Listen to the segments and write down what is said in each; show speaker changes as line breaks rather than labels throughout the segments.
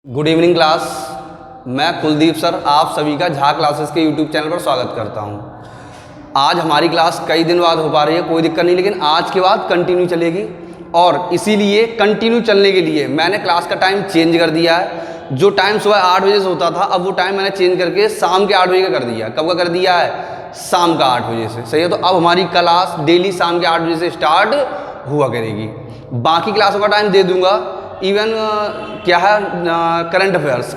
Good evening class. मैं Kuldeep sir आप सभी का झा क्लासेस के यूट्यूब चैनल पर स्वागत करता हूं। आज हमारी क्लास कई दिन बाद हो पा रही है, कोई दिक्कत नहीं, लेकिन आज के बाद कंटिन्यू चलेगी और इसीलिए कंटिन्यू चलने के लिए मैंने क्लास का टाइम चेंज कर दिया है। जो टाइम सुबह 8 बजे से होता था, अब वो टाइम मैंने चेंज करके शाम के 8 बजे का कर दिया है। कब का कर दिया है? शाम का 8 बजे से। सही है, तो अब हमारी क्लास डेली शाम के 8 बजे से स्टार्ट हुआ करेगी। बाकी क्लासों का टाइम दे दूंगा। इवन क्या है, करंट अफेयर्स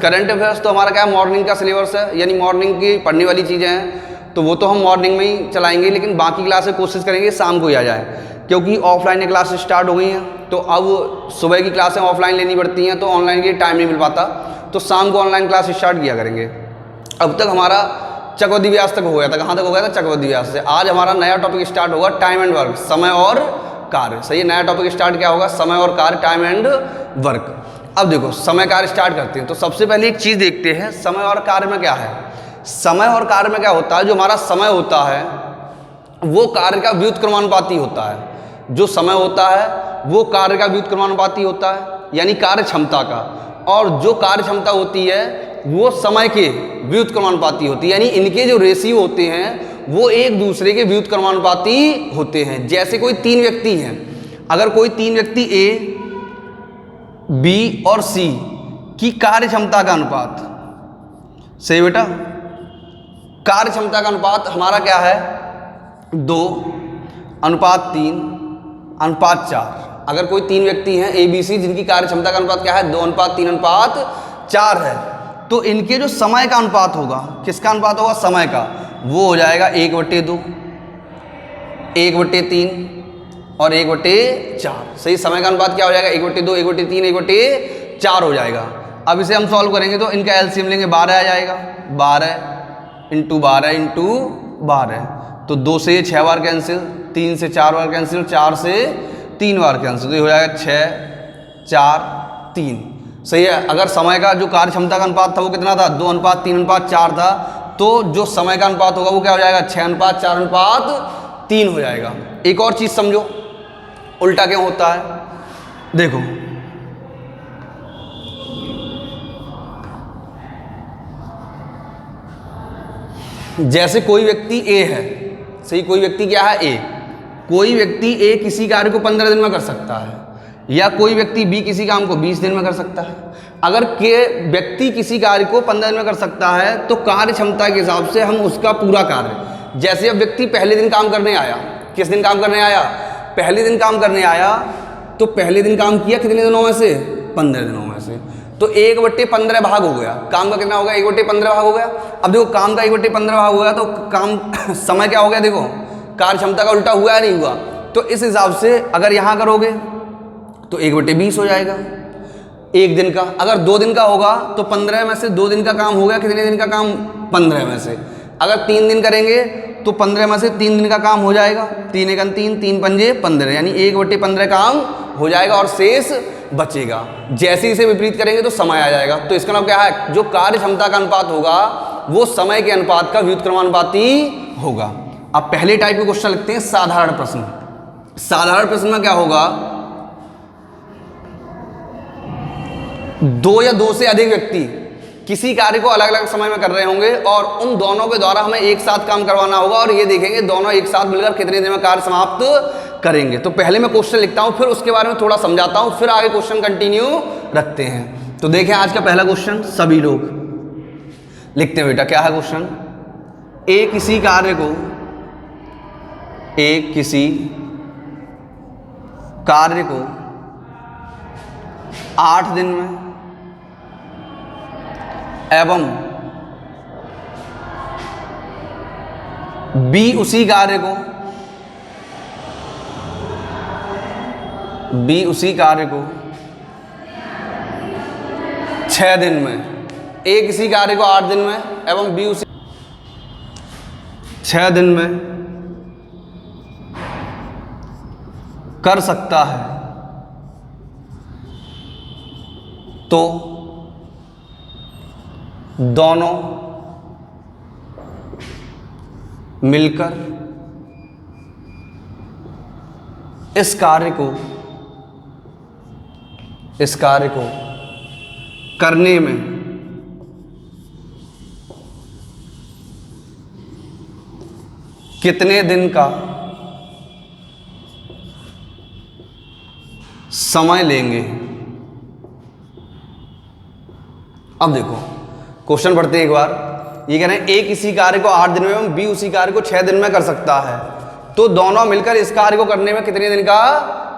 तो हमारा क्या है, मॉर्निंग का सिलेबस है, यानी मॉर्निंग की पढ़ने वाली चीज़ें हैं, तो वो तो हम मॉर्निंग में ही चलाएंगे। लेकिन बाकी क्लासेस कोशिश करेंगे शाम को ही आ जाए, क्योंकि ऑफलाइन क्लासेस स्टार्ट हो गई हैं। तो अब सुबह की क्लासें ऑफलाइन लेनी पड़ती हैं, तो ऑनलाइन के लिए टाइम नहीं मिल पाता, तो शाम को ऑनलाइन क्लास स्टार्ट किया करेंगे। अब तक हमारा चक्रवृद्धि व्यास तक हो गया था। कहाँ तक हो गया था? चक्रवृद्धि व्यास से। आज हमारा नया टॉपिक स्टार्ट होगा, टाइम एंड वर्क, समय और कार्य। सही है, नया टॉपिक स्टार्ट क्या होगा? समय और कार्य, टाइम एंड वर्क। अब देखो, समय कार्य स्टार्ट करते हैं। तो सबसे पहले एक चीज देखते हैं, समय और कार्य में क्या है। समय और कार्य में क्या होता है? जो हमारा समय होता है वो कार्य का व्युत्क्रमानुपाती होता है। जो समय होता है वो कार्य का व्युत्क्रमानुपाती होता है, यानी कार्य क्षमता का। और जो कार्य क्षमता होती है वो समय के व्युत्क्रमानुपाती होती है, यानी इनके जो रेशियो होते हैं वो एक दूसरे के व्युत्क्रमानुपाती होते हैं। जैसे कोई तीन व्यक्ति हैं, अगर कोई तीन व्यक्ति ए, बी और सी की कार्य क्षमता का अनुपात, सही बेटा, कार्य क्षमता का अनुपात हमारा क्या है? 2:3:4। अगर कोई तीन व्यक्ति हैं ए बी सी जिनकी कार्य क्षमता का अनुपात क्या है? 2:3:4 है, तो इनके जो समय का अनुपात होगा, किसका अनुपात होगा? समय का। वो हो जाएगा 1/2, 1/3 और 1/4। सही, समय का अनुपात क्या हो जाएगा? 1/2, 1/3, 1/4 हो जाएगा। अब इसे हम सॉल्व करेंगे तो इनका एलसीएम लेंगे, 12 आ जाएगा। 12 × 12 × 12, तो 2 से 6 बार कैंसिल, 3 से 4 बार कैंसिल, 4 से 3 बार कैंसिल, तो ये हो जाएगा 6, 4, 3। सही है। अगर समय का जो कार्य क्षमता का अनुपात था वो कितना था? 2:3:4 था, तो जो समय का अनुपात होगा वो क्या हो जाएगा? 6:4:3 हो जाएगा। एक और चीज समझो, उल्टा क्यों होता है? देखो, जैसे कोई व्यक्ति ए है, सही, कोई व्यक्ति क्या है? ए। कोई व्यक्ति ए किसी कार्य को 15 दिन में कर सकता है, या कोई व्यक्ति बी किसी काम को 20 दिन में कर सकता है। अगर के व्यक्ति किसी कार्य को 15 दिन में कर सकता है तो कार्य क्षमता के हिसाब से हम उसका पूरा कार्य, जैसे अब व्यक्ति पहले दिन काम करने आया, किस दिन काम करने आया? पहले दिन काम करने आया, तो पहले दिन काम किया कितने दिनों में से? 15 दिनों में से। तो 1/15 भाग हो गया। काम का कितना हो गया? 1/15 भाग हो गया। अब देखो, काम का 1/15 भाग हो गया तो काम समय क्या हो गया? देखो, कार्य क्षमता का उल्टा हुआ या नहीं हुआ? तो इस हिसाब से अगर यहाँ करोगे तो 1/20 हो जाएगा एक दिन का। अगर 2 दिन का होगा तो 15 में से 2 दिन का काम हो गया, कितने दिन का काम? 15 में से। अगर 3 दिन करेंगे तो 15 में से 3 दिन का काम हो जाएगा। 3 × 3, 3 × 5 15, यानी 1/15 काम हो जाएगा और शेष बचेगा। जैसे इसे विपरीत करेंगे तो समय आ जाएगा। तो इसका नाम क्या है? जो कार्य क्षमता का अनुपात होगा वो समय के अनुपात का व्युत्क्रमानुपाती होगा। अब पहले टाइप के क्वेश्चन लिखते हैं, साधारण प्रश्न। साधारण प्रश्न में क्या होगा? 2 या 2 से अधिक व्यक्ति किसी कार्य को अलग अलग समय में कर रहे होंगे और उन दोनों के द्वारा हमें एक साथ काम करवाना होगा, और ये देखेंगे दोनों एक साथ मिलकर कितने दिन में कार्य समाप्त करेंगे। तो पहले मैं क्वेश्चन लिखता हूं, फिर उसके बारे में थोड़ा समझाता हूं, फिर आगे क्वेश्चन कंटिन्यू रखते हैं। तो देखें आज का पहला क्वेश्चन, सभी लोग लिखते हैं बेटा। क्या है क्वेश्चन? ए किसी कार्य को 8 दिन में एवं बी उसी कार्य को 6 दिन में। ए किसी कार्य को 8 दिन में एवं बी उसी 6 दिन में कर सकता है, तो दोनों मिलकर इस कार्य को करने में कितने दिन का समय लेंगे। अब देखो क्वेश्चन पढ़ते हैं एक बार। ये कह रहे हैं ए किसी कार्य को 8 दिन में एवं बी उसी कार्य को 6 दिन में कर सकता है, तो दोनों मिलकर इस कार्य को करने में कितने दिन का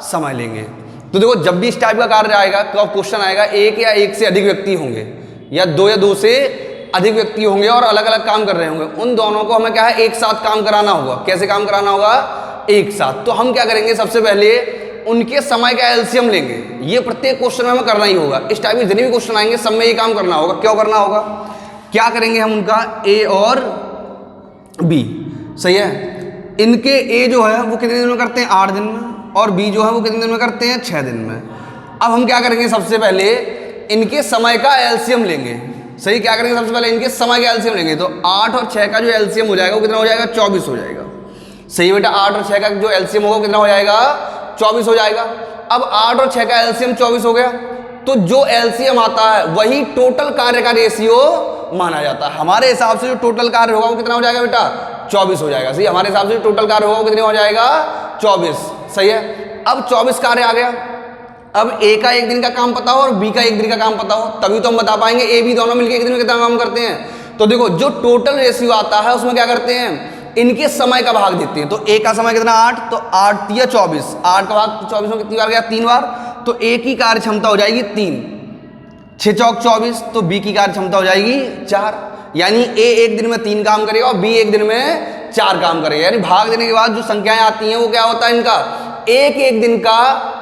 समय लेंगे। तो देखो जब भी इस टाइप का कार्य आएगा तो क्वेश्चन आएगा एक या एक से अधिक व्यक्ति होंगे या दो से अधिक व्यक्ति होंगे और अलग अलग काम कर रहे होंगे, उन दोनों को हमें क्या है एक साथ काम कराना होगा। कैसे काम कराना होगा, एक साथ। तो हम क्या करेंगे, सबसे पहले उनके समय का एलसीएम लेंगे। ये प्रत्येक क्वेश्चन में हमें करना ही होगा। इस टाइप के जितने भी क्वेश्चन आएंगे सब में ये काम करना होगा। क्यों करना होगा, क्या करेंगे हम उनका ए और बी, सही है। इनके ए जो है वो कितने दिन में करते हैं, 8 दिन में, और बी जो है वो कितने दिन में करते हैं, 6 दिन में। अब हम क्या करेंगे, सबसे पहले इनके समय का एलसीएम लेंगे। सही, क्या करेंगे, सबसे पहले इनके समय का एलसीएम लेंगे। तो 8 और 6 का जो एलसीएम हो जाएगा वो कितना हो जाएगा, 24 हो जाएगा। सही बेटा, 8 और 6 का जो एलसीएम होगा कितना हो जाएगा, 24 हो जाएगा। अब 8 और 6 का एलसीएम 24 हो गया, तो जो एलसीएम आता है वही टोटल कार्य का रेशियो माना जाता है। हमारे हिसाब से जो टोटल कार्य होगा वो कितना हो जाएगा बेटा, 24 हो जाएगा। सही, हमारे हिसाब से जो टोटल कार्य होगा वो कितना हो जाएगा, 24। सही है। अब 24 कार्य आ गया। अब ए का 1 दिन का काम पता हो और बी का 1 दिन का काम पता हो, तभी तो हम बता पाएंगे ए बी दोनों मिलकर 1 दिन में कितना काम करते हैं। तो देखो जो टोटल रेशियो आता है उसमें क्या करते हैं, इनके समय का भाग देते हैं। तो ए का समय कितना, 8, तो 8 या 24, 8 का भाग 24 में कितनी बार गया, 3 बार। तो ए की कार्य क्षमता हो जाएगी 3, 6 चौक 24, तो बी की कार्य क्षमता हो जाएगी 4। यानी ए 1 दिन में 3 काम करेगा और बी 1 दिन में 4 काम करेगा। यानी भाग देने के बाद जो संख्याएं आती हैं वो क्या होता है, इनका एक दिन का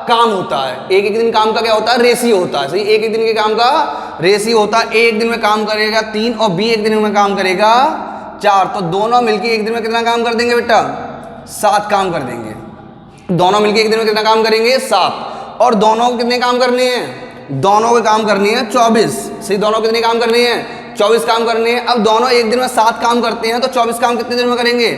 काम होता है। एक दिन काम का क्या होता है, रेशियो होता है। सही, एक दिन के काम का रेशियो होता है। ए 1 दिन में काम करेगा 3 और बी 1 दिन में काम करेगा 4, तो दोनों मिलके 1 दिन में कितना काम कर देंगे बेटा, 7 काम कर देंगे। दोनों मिलके 1 दिन में कितना काम करेंगे, 7। और दोनों को कितने काम करने हैं, दोनों को काम करनी है 24। सही, दोनों कितने काम करनी है, 24 काम करने हैं। अब दोनों 1 दिन में 7 काम करते हैं, तो 24 काम कितने दिन में करेंगे,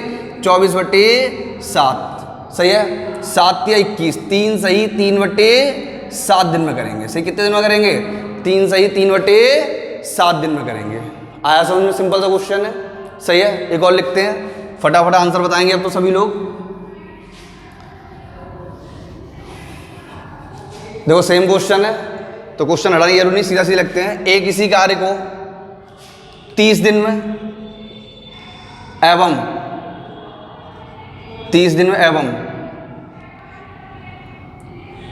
24/7। सही है, 7 या 21, 3 सही 3/7 दिन में करेंगे। सही, कितने दिन में करेंगे, 3 सही 3/7 दिन में करेंगे। आया समझ में, सिंपल सा क्वेश्चन है। सही है, एक और लिखते हैं, फटाफट आंसर बताएंगे अब तो सभी लोग। देखो सेम क्वेश्चन है, तो क्वेश्चन हटाने की जरूरत नहीं, सीधा सीधा लिखते हैं। एक इसी कार्य को 30 दिन में एवं 30 दिन में एवं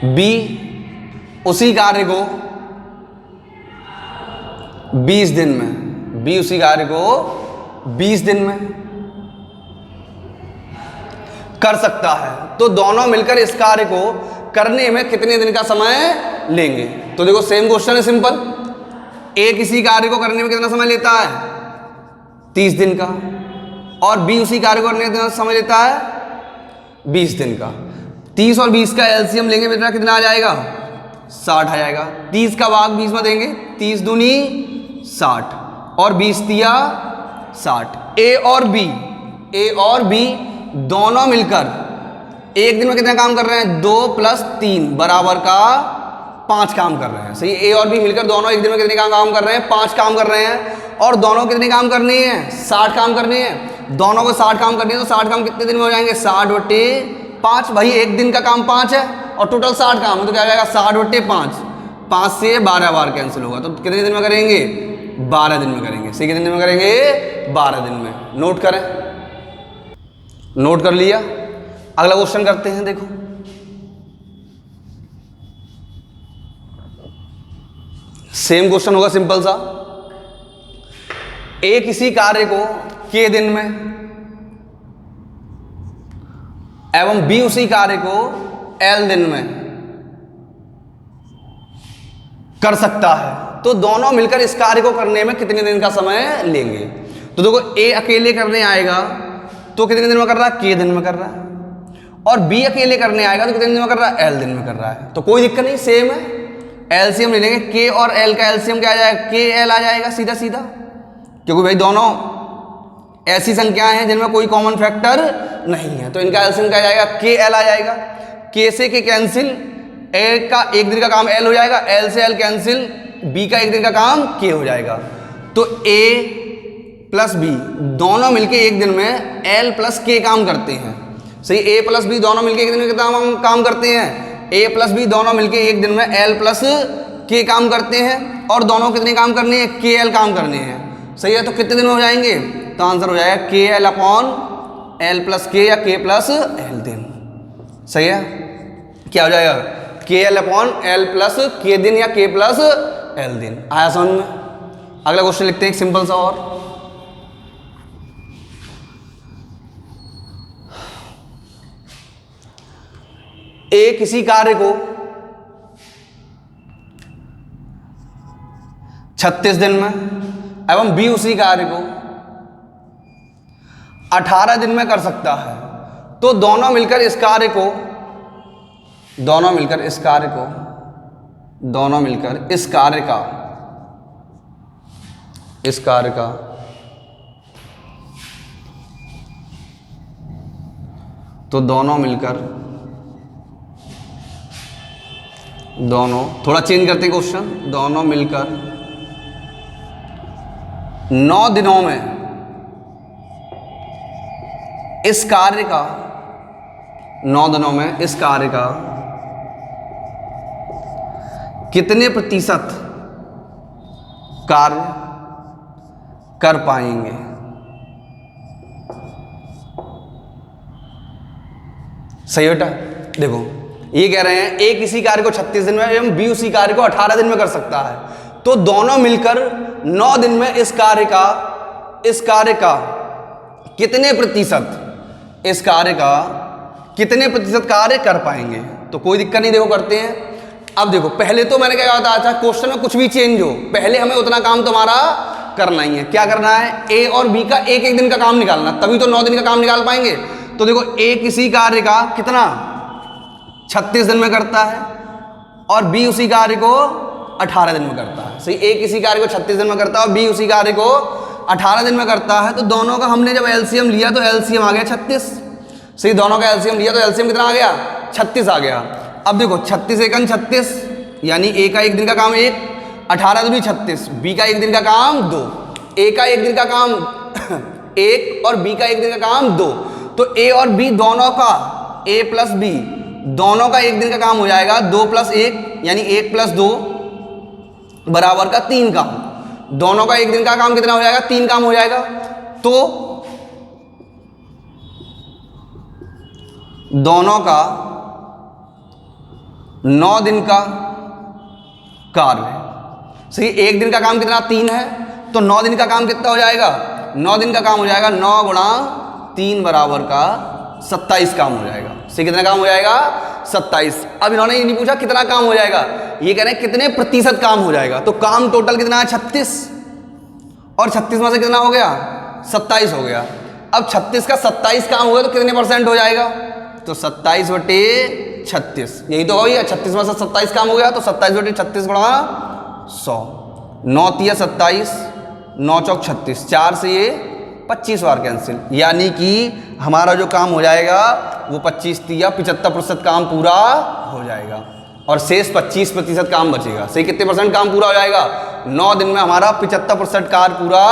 बी उसी कार्य को 20 दिन में, बी उसी कार्य को 20 दिन में कर सकता है, तो दोनों मिलकर इस कार्य को करने में कितने दिन का समय लेंगे। तो देखो सेम क्वेश्चन है, सिंपल। ए किसी कार्य को करने में कितना समय लेता है, 30 दिन का, और बी उसी कार्य को करने में कितना समय लेता है, 20 दिन का। 30 और 20 का एलसीएम लेंगे बेटा, कितना आ जाएगा, 60 आ जाएगा। 30 का भाग 20 में देंगे, 30 दूनी 60 और 20 तिया 60। ए और बी दोनों मिलकर 1 दिन में कितना काम कर रहे हैं, 2 + 3 बराबर का 5 काम कर रहे हैं। सही, ए और बी मिलकर दोनों 1 दिन में कितने काम कर रहे हैं, 5 काम कर रहे हैं। और दोनों कितने काम करने हैं, 60 काम करने हैं। दोनों को 60 काम करने हैं, तो 60 काम कितने दिन में हो जाएंगे, 60/5। भाई 1 दिन का काम 5 है और टोटल 60 काम है, तो क्या आ जाएगा, 60/5। 5 से 12 बार कैंसिल होगा, तो कितने दिन में करेंगे, 12 दिन में करेंगे। सही, कितने दिन में करेंगे, 12 दिन में। नोट करें, नोट कर लिया। अगला क्वेश्चन करते हैं। देखो सेम क्वेश्चन होगा, सिंपल सा। ए किसी कार्य को के दिन में एवं बी उसी कार्य को एल दिन में कर सकता है, तो दोनों मिलकर इस कार्य को करने में कितने दिन का समय लेंगे। तो देखो ए अकेले करने आएगा तो कितने दिन में कर रहा है, के दिन में कर रहा है, और बी अकेले करने आएगा तो कितने दिन में कर रहा है, एल दिन में कर रहा है। तो कोई दिक्कत नहीं, सेम है। एलसीएम ले लेंगे, के और एल का एलसीएम क्या आ जाएगा, के एल आ जाएगा सीधा सीधा, क्योंकि भाई दोनों ऐसी संख्याएं हैं जिनमें कोई कॉमन फैक्टर नहीं है, तो इनका एलसीएम क्या आ जाएगा, के एल आ जाएगा। के से के कैंसिल, ए का 1 दिन का काम एल हो जाएगा, एल से एल कैंसिल, बी का 1 दिन का काम k हो जाएगा। तो a प्लस बी दोनों मिलके 1 दिन में l प्लस k काम करते हैं। सही, a प्लस बी दोनों मिलके 1 दिन में कितना काम करते हैं? a प्लस बी दोनों मिलके 1 दिन में l प्लस k काम करते हैं। और दोनों कितने काम करने हैं? kl काम करने हैं। सही है, तो कितने दिन में हो जाएंगे? तो आंसर हो जाएगा kl upon l plus k या k प्लस l दिन। सही है, क्या हो जाएगा? kl upon l plus k दिन या k प्लस l दिन। आया समझ में? अगला क्वेश्चन लिखते हैं एक सिंपल सा और। ए किसी कार्य को 36 दिन में एवं बी उसी कार्य को 18 दिन में कर सकता है, तो दोनों मिलकर इस कार्य को थोड़ा चेंज करते हैं क्वेश्चन। दोनों मिलकर 9 दिनों में इस कार्य का कितने प्रतिशत कार्य कर पाएंगे? सही बेटा, देखो ये कह रहे हैं ए किसी कार्य को 36 दिन में एवं बी उसी कार्य को 18 दिन में कर सकता है, तो दोनों मिलकर 9 दिन में इस कार्य का कितने प्रतिशत कार्य कर पाएंगे? तो कोई दिक्कत नहीं, देखो करते हैं। अब देखो, पहले तो मैंने क्या बताया था, क्वेश्चन में कुछ भी चेंज हो, पहले हमें उतना काम तुम्हारा करना ही है। क्या करना है? ए और बी का एक एक दिन का काम निकालना, तभी तो 9 दिन का काम निकाल पाएंगे। तो देखो, ए किसी कार्य का कितना 36 दिन में करता है और बी उसी कार्य को 18 दिन में करता है। सही, ए किसी कार्य को 36 दिन में करता है और बी उसी कार्य को 18 दिन में करता है, तो दोनों का हमने जब एलसीएम लिया तो एलसीएम आ गया 36। सही, दोनों का एलसीएम लिया तो एलसीएम कितना आ गया? 36 आ गया। अब देखो 36 एकन 36, यानी ए का 1 दिन का काम 1, 18 दूनी 36, बी का 1 दिन का काम 2, ए का 1 दिन का काम 1 और बी का 1 दिन का काम 2, तो ए और बी दोनों का, ए प्लस बी दोनों का 1 दिन का काम हो जाएगा 2 प्लस 1, यानी 1 प्लस 2 बराबर का 3 काम। दोनों का 1 दिन का काम कितना हो जाएगा? 3 काम हो जाएगा। तो दोनों का 9 दिन का कार्य। सही, 1 दिन का काम कितना? 3 है, तो 9 दिन का काम कितना हो जाएगा? 9 दिन का काम हो जाएगा 9 गुणा 3 बराबर का 27 काम हो जाएगा। सही, कितना काम हो जाएगा? 27। अब इन्होंने ये नहीं पूछा कितना काम हो जाएगा, ये कह रहे हैं कितने प्रतिशत काम हो जाएगा। तो काम टोटल कितना है? 36, और 36 में से कितना हो गया? 27 हो गया। अब 36 का 27 काम हो गया तो कितने परसेंट हो जाएगा? तो 27/36, यही तो भैया, 36 में से 27 काम हो गया तो 27/36 गुणा 100, 9 तिया 27, 9 चौक 36, 4 से ये 25 बार कैंसिल, यानी कि हमारा जो काम हो जाएगा वो 25 तिया 75% काम पूरा हो जाएगा और शेष 25% काम बचेगा। सही, कितने परसेंट काम पूरा हो जाएगा? 9 दिन में हमारा 75% कार्य पूरा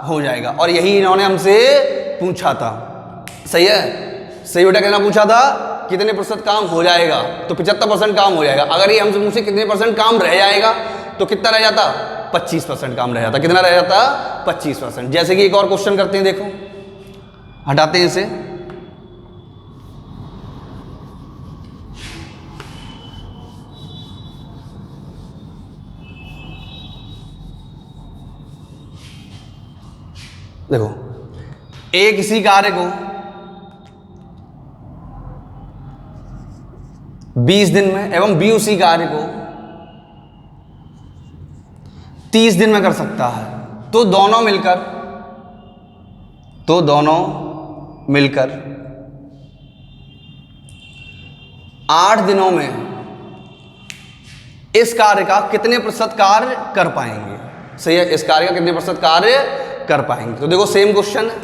हो जाएगा, और यही इन्होंने हमसे पूछा था। सही है, सही बेटा, कितना पूछा था? कितने प्रतिशत काम हो जाएगा, तो 75% काम हो जाएगा। अगर ये हमसे पूछे कितने परसेंट काम रह जाएगा, तो कितना रह जाता? 25% काम रह जाता। कितना रह जाता? 25%। जैसे कि एक और क्वेश्चन करते हैं, देखो हटाते हैं इसे। देखो, ए किसी कार्य को 20 दिन में एवं बी उसी कार्य को 30 दिन में कर सकता है, तो दोनों मिलकर 8 दिनों में इस कार्य का कितने प्रतिशत कार्य कर पाएंगे? सही है, इस कार्य का कितने प्रतिशत कार्य कर पाएंगे? तो देखो सेम क्वेश्चन है,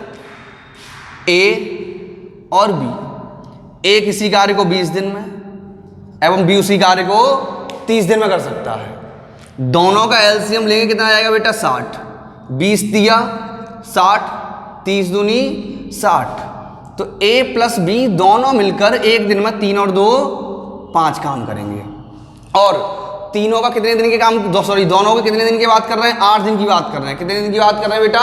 ए और बी, ए किसी कार्य को 20 दिन में एवं बी उसी कार्य को 30 दिन में कर सकता है। दोनों का एलसीएम लेंगे कितना आएगा बेटा 60, 20 दिया 60, 30 दूनी 60। तो A प्लस B दोनों मिलकर एक दिन में 3 और 2 5 काम करेंगे। और तीनों का कितने दिन के काम, दोनों के कितने दिन की बात कर रहे हैं, 8 दिन की बात कर रहे हैं। कितने दिन की बात कर रहे हैं बेटा,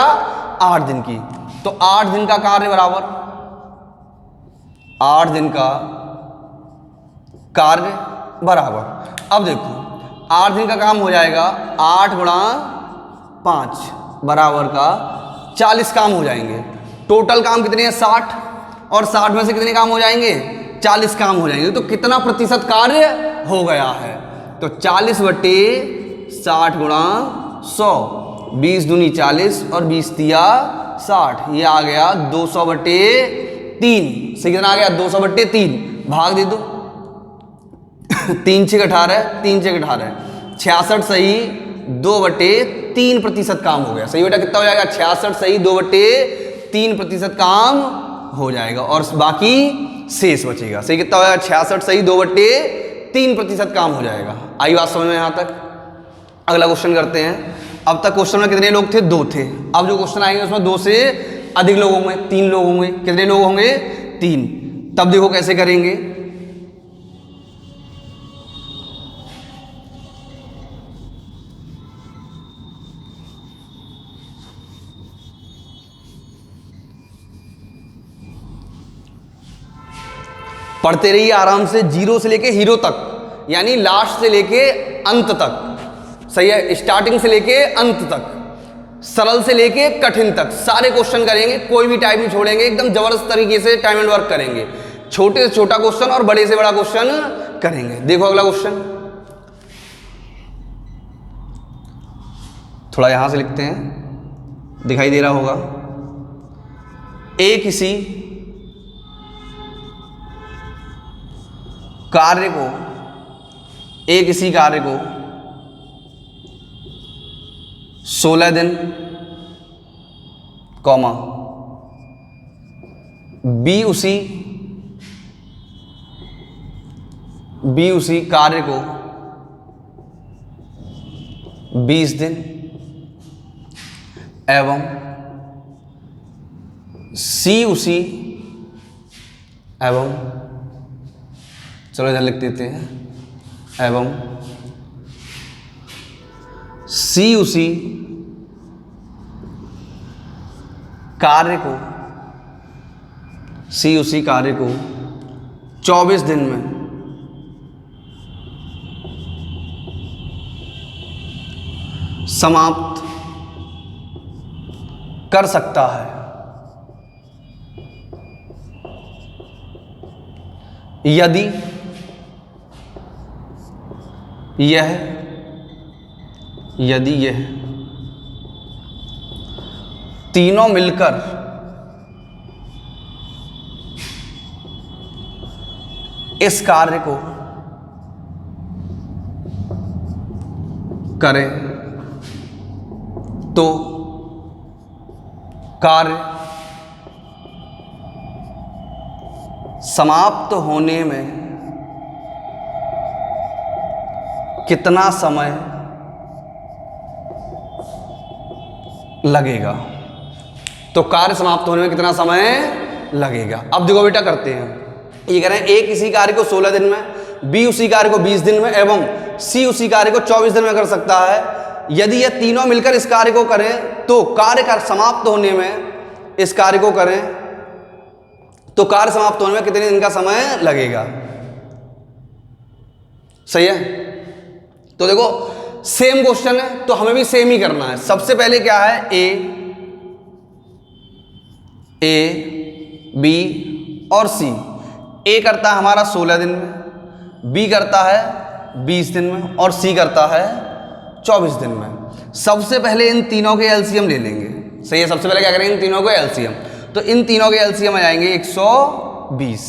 8 दिन की। तो 8 दिन का कार्य बराबर 8 दिन का कार्य बराबर, अब देखो 8 दिन का काम हो जाएगा 8 गुणा 5 बराबर का 40 काम हो जाएंगे। टोटल काम कितने हैं 60, और 60 में से कितने काम हो जाएंगे 40 काम हो जाएंगे। तो कितना प्रतिशत कार्य हो गया है, तो 40/60 गुणा 100, 20 दूनी 40 और 20 दिया 60, ये आ गया 200/3 से कितना आ गया 200/3, भाग दे दो 3 6 18, 3 6 18, 66 सही 2/3% काम हो गया। सही बेटा कितना हो जाएगा 66 सही 2/3% काम हो जाएगा, और बाकी शेष बचेगा। सही कितना हो जाएगा 66 सही 2/3% काम हो जाएगा। आई बात समझ में यहाँ तक। अगला क्वेश्चन करते हैं। अब तक क्वेश्चन में कितने लोग थे, 2 थे। अब जो क्वेश्चन आएंगे उसमें 2 से अधिक लोग होंगे, 3 लोग होंगे। कितने लोग होंगे 3। तब देखो कैसे करेंगे। पढ़ते रहिए आराम से, 0 से लेके हीरो तक, यानी लास्ट से लेके अंत तक। सही है, स्टार्टिंग से लेके अंत तक, सरल से लेके कठिन तक सारे क्वेश्चन करेंगे, कोई भी टाइप नहीं छोड़ेंगे। एकदम जबरदस्त तरीके से टाइम एंड वर्क करेंगे। छोटे से छोटा क्वेश्चन और बड़े से बड़ा क्वेश्चन करेंगे। देखो अगला क्वेश्चन, थोड़ा यहां से लिखते हैं, दिखाई दे रहा होगा। किसी कार्य को 16 दिन कॉमा बी उसी कार्य को 20 दिन एवं सी उसी एवं, चलो इधर लिख देते हैं, एवं सी उसी कार्य को 24 दिन में समाप्त कर सकता है, यदि यह तीनों मिलकर इस कार्य को करें तो कार्य समाप्त होने में कितना समय लगेगा। तो कार्य समाप्त होने में कितना समय लगेगा। अब देखो बेटा करते हैं, ये कह रहे हैं ए किसी कार्य को 16 दिन में, बी उसी कार्य को 20 दिन में एवं सी उसी कार्य को 24 दिन में कर सकता है। यदि ये तीनों मिलकर इस कार्य को करें तो कार्य का समाप्त होने में, इस कार्य को करें तो कार्य समाप्त होने में कितने दिन का समय लगेगा। सही है, तो देखो सेम क्वेश्चन है तो हमें भी सेम ही करना है। सबसे पहले क्या है, ए बी और सी। ए करता है हमारा 16 दिन में, बी करता है 20 दिन में और सी करता है 24 दिन में। सबसे पहले इन तीनों के एलसीएम ले लेंगे। सही है, सबसे पहले क्या करेंगे, इन तीनों को एलसीएम। तो इन तीनों के एलसीएम आ जाएंगे 120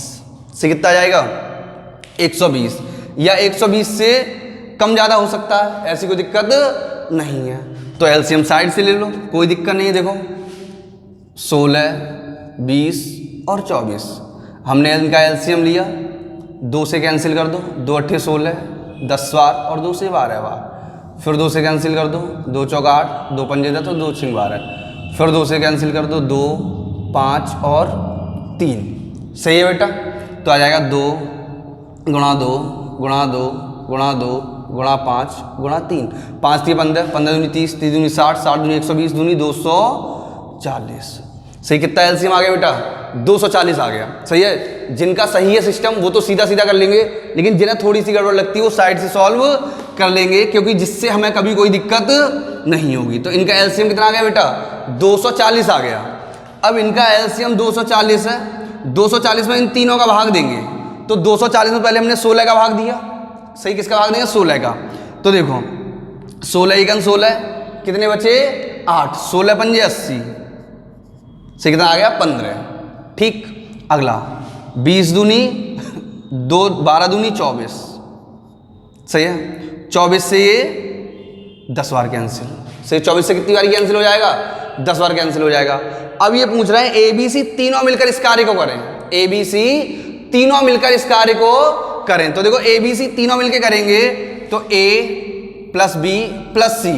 से, कितना आ जाएगा 120, या 120 से कम ज़्यादा हो सकता है, ऐसी कोई दिक्कत नहीं है। तो एलसीएम साइड से ले लो, कोई दिक्कत नहीं है। देखो 16, 20 और 24, हमने इनका एलसीएम लिया, 2 से कैंसिल कर दो, 2 8 16, 10 बार और 2 से 12 बार, फिर 2 से कैंसिल कर दो, 2 चौका 8, 2 पंजे 10 तो 2 6 12, फिर 2 से कैंसिल कर दो, 2 5 और 3। सही है बेटा। तो आ जाएगा 2 गुणा 2 गुणा 2 गुणा 2 गुणा 5 गुणा 3, 5 3 15, 15 दूनी 30, 30 दूनी 60, 60 दूनी 120, दूनी 240। सही, कितना एलसीएम आ गया बेटा? 240 आ गया। सही है। जिनका सही है सिस्टम वो तो सीधा सीधा कर लेंगे, लेकिन जिन्हें थोड़ी सी गड़बड़ लगती है वो साइड से सॉल्व कर लेंगे, क्योंकि जिससे हमें कभी कोई दिक्कत नहीं होगी। तो इनका एलसीएम कितना आ गया बेटा? 240 आ गया। अब इनका एलसीएम 240 है, 240 में इन तीनों का भाग देंगे, तो 240 में पहले हमने 16 का भाग दिया। सही, किसका भाग देंगे? 16 का। तो देखो 16 एकन 16, कितने बचे? 8, 16 पंजे 80, से कितना आ गया? 15। ठीक। अगला 20 दूनी 2, 12 दूनी 24। सही है। 24 से ये 10 बार कैंसिल। सही, 24 से कितनी बार कैंसिल हो जाएगा? 10 बार कैंसिल हो जाएगा। अब ये पूछ रहा है ABC तीनों मिलकर इस कार्य को करें। ABC तीनों मिलकर इस कार्य को करें। तो देखो ABC तीनों मिलकर करेंगे तो A plus B plus C।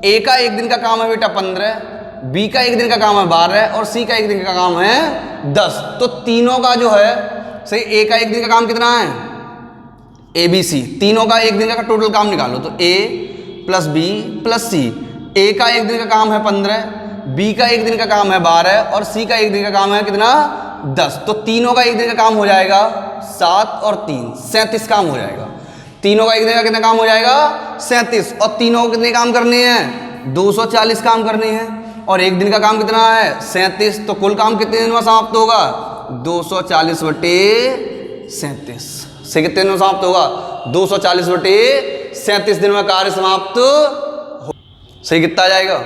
A का एक दिन का काम है बेटा 15, B का एक दिन का काम है 12 और C का एक दिन का काम है 10। तो तीनों का जो है, सही, A का एक दिन का काम कितना है? ABC तीनों का एक दिन का टोटल काम निकालो तो A plus B plus C। A का एक दिन का काम है 15, B का एक दिन का काम है 12 और C का एक दिन का काम है कितना? 10। तो तीनों का एक दिन का काम हो जाएगा 7 और 3 37 काम हो जाएगा। तीनों का एक दिन का कितना काम हो जाएगा? 37। और तीनों को कितने काम करने हैं? 240 काम करने हैं। और एक दिन का काम कितना है? 37। तो कुल काम कितने दिन में समाप्त होगा? 240 बटे 37 से कितने दिन में समाप्त होगा? 240 बटे 37 दिन में कार्य समाप्त हो। सही, कितना आ जाएगा?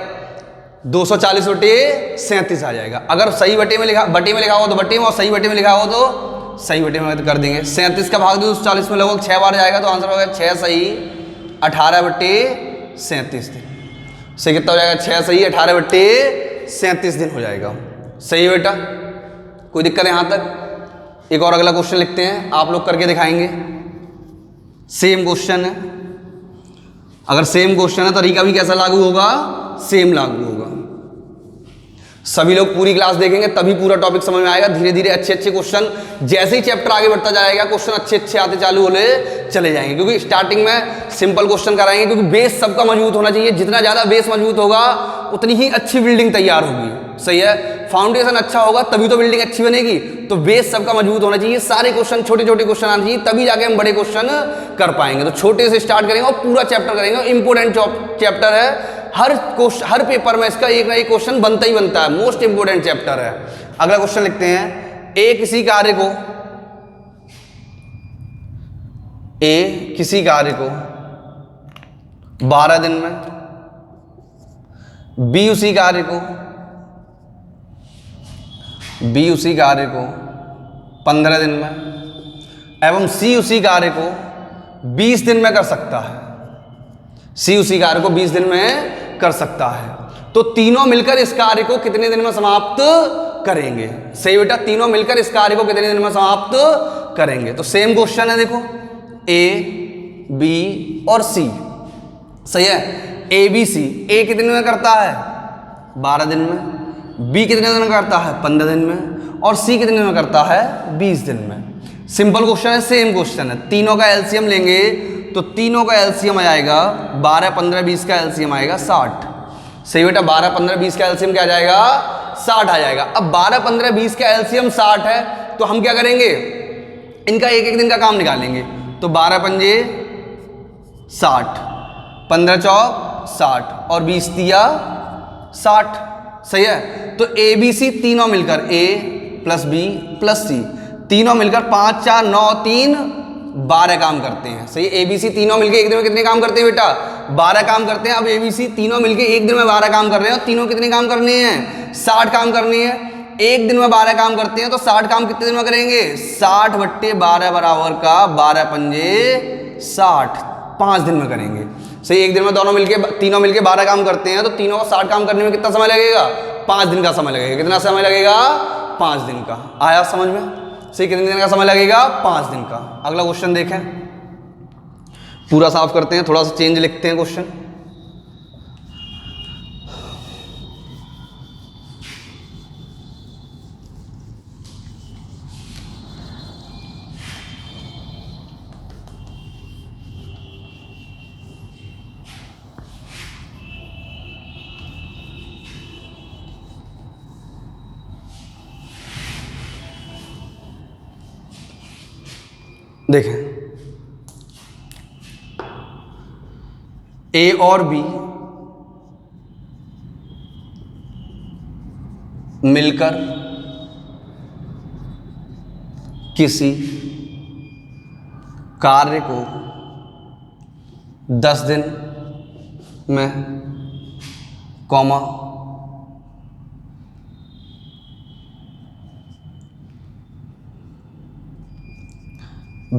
240 बटे 37 आ जाएगा। अगर सही बटे में लिखा हो तो बटे में, और सही बटे में लिखा हो तो सही बटे में कर देंगे। 37 का भाग 240 में लगभग 6 बार जाएगा, तो आंसर होगा 6 सही 18 बटे 37 दिन। सही, कितना हो जाएगा? 6 सही 18 बटे 37 दिन हो जाएगा। सही है बेटा, कोई दिक्कत है यहाँ तक? एक और अगला क्वेश्चन लिखते हैं, आप लोग करके दिखाएंगे। सेम क्वेश्चन है। अगर सेम क्वेश्चन है तरीका भी कैसा लागू होगा? सेम लागू होगा। सभी लोग पूरी क्लास देखेंगे तभी पूरा टॉपिक समझ में आएगा। धीरे धीरे अच्छे अच्छे क्वेश्चन, जैसे ही चैप्टर आगे बढ़ता जाएगा क्वेश्चन अच्छे अच्छे आते चालू होने चले जाएंगे, क्योंकि स्टार्टिंग में सिंपल क्वेश्चन कराएंगे, क्योंकि बेस सबका मजबूत होना चाहिए। जितना ज़्यादा बेस मजबूत होगा उतनी ही अच्छी बिल्डिंग तैयार होगी। सही है। फाउंडेशन अच्छा होगा तभी तो बिल्डिंग अच्छी बनेगी। तो बेस सबका मजबूत होना चाहिए, सारे क्वेश्चन छोटे छोटे क्वेश्चन आने चाहिए, तभी जाके हम बड़े क्वेश्चन कर पाएंगे। तो छोटे से स्टार्ट करेंगे और पूरा चैप्टर करेंगे। इंपॉर्टेंट चैप्टर है, हर पेपर में इसका एक ना एक क्वेश्चन बनता ही बनता है। मोस्ट इंपोर्टेंट चैप्टर है। अगला क्वेश्चन लिखते हैं। ए किसी कार्य को 12 दिन में, बी उसी कार्य को 15 दिन में एवं सी उसी कार्य को 20 दिन में कर सकता है। सी उसी कार्य को 20 दिन में कर सकता है। तो तीनों मिलकर इस कार्य को कितने दिन में समाप्त करेंगे? सही बेटा, तीनों मिलकर इस कार्य को कितने दिन में समाप्त करेंगे? तो सेम क्वेश्चन है, देखो ए बी और सी। सही है। ए बी सी, ए कितने दिन में करता है? 12 दिन में। बी कितने दिन में करता है? 15 दिन में। और सी कितने दिन में करता है? 20 दिन में। सिंपल क्वेश्चन है, सेम क्वेश्चन है। तीनों का एलसीएम लेंगे तो तीनों का एलसीएम आ जाएगा 12 15 20 का एलसीएम आएगा 60। सही बेटा, 12 15 20 का एलसीएम क्या आ जाएगा? 60 आ जाएगा। अब 12 15 20 का एलसीएम 60 है, तो हम क्या करेंगे? इनका एक एक दिन का काम निकालेंगे। तो 12 पंजे 60, 15 चौक 60 और 20 तिया 60। सही है। तो ए बी सी तीनों मिलकर, ए प्लस बी प्लस सी तीनों मिलकर 5 4 9 3 12 काम करते हैं। सही। ए बी सी तीनों मिलकर एक दिन में कितने काम करते हैं बेटा? 12 काम करते हैं। अब ए बी सी तीनों मिलकर एक दिन में 12 काम कर रहे हैं, और तीनों कितने काम करने हैं? 60 काम करने हैं। एक दिन में 12 काम करते हैं तो 60 काम कितने दिन में करेंगे? 60 बट्टे 12 बराबर का 12 पंजे 60, 5 दिन में करेंगे। सही। एक दिन में तीनों मिलके 12 काम करते हैं, तो तीनों को 60 काम करने में कितना समय लगेगा? 5 दिन का समय लगेगा। कितना समय लगेगा? 5 दिन का। आया समझ में? सही। कितने दिन का समय लगेगा? 5 दिन का। अगला क्वेश्चन देखें, पूरा साफ करते हैं, थोड़ा सा चेंज लिखते हैं क्वेश्चन। देखें, ए और बी मिलकर किसी कार्य को 10 दिन में, कॉमा,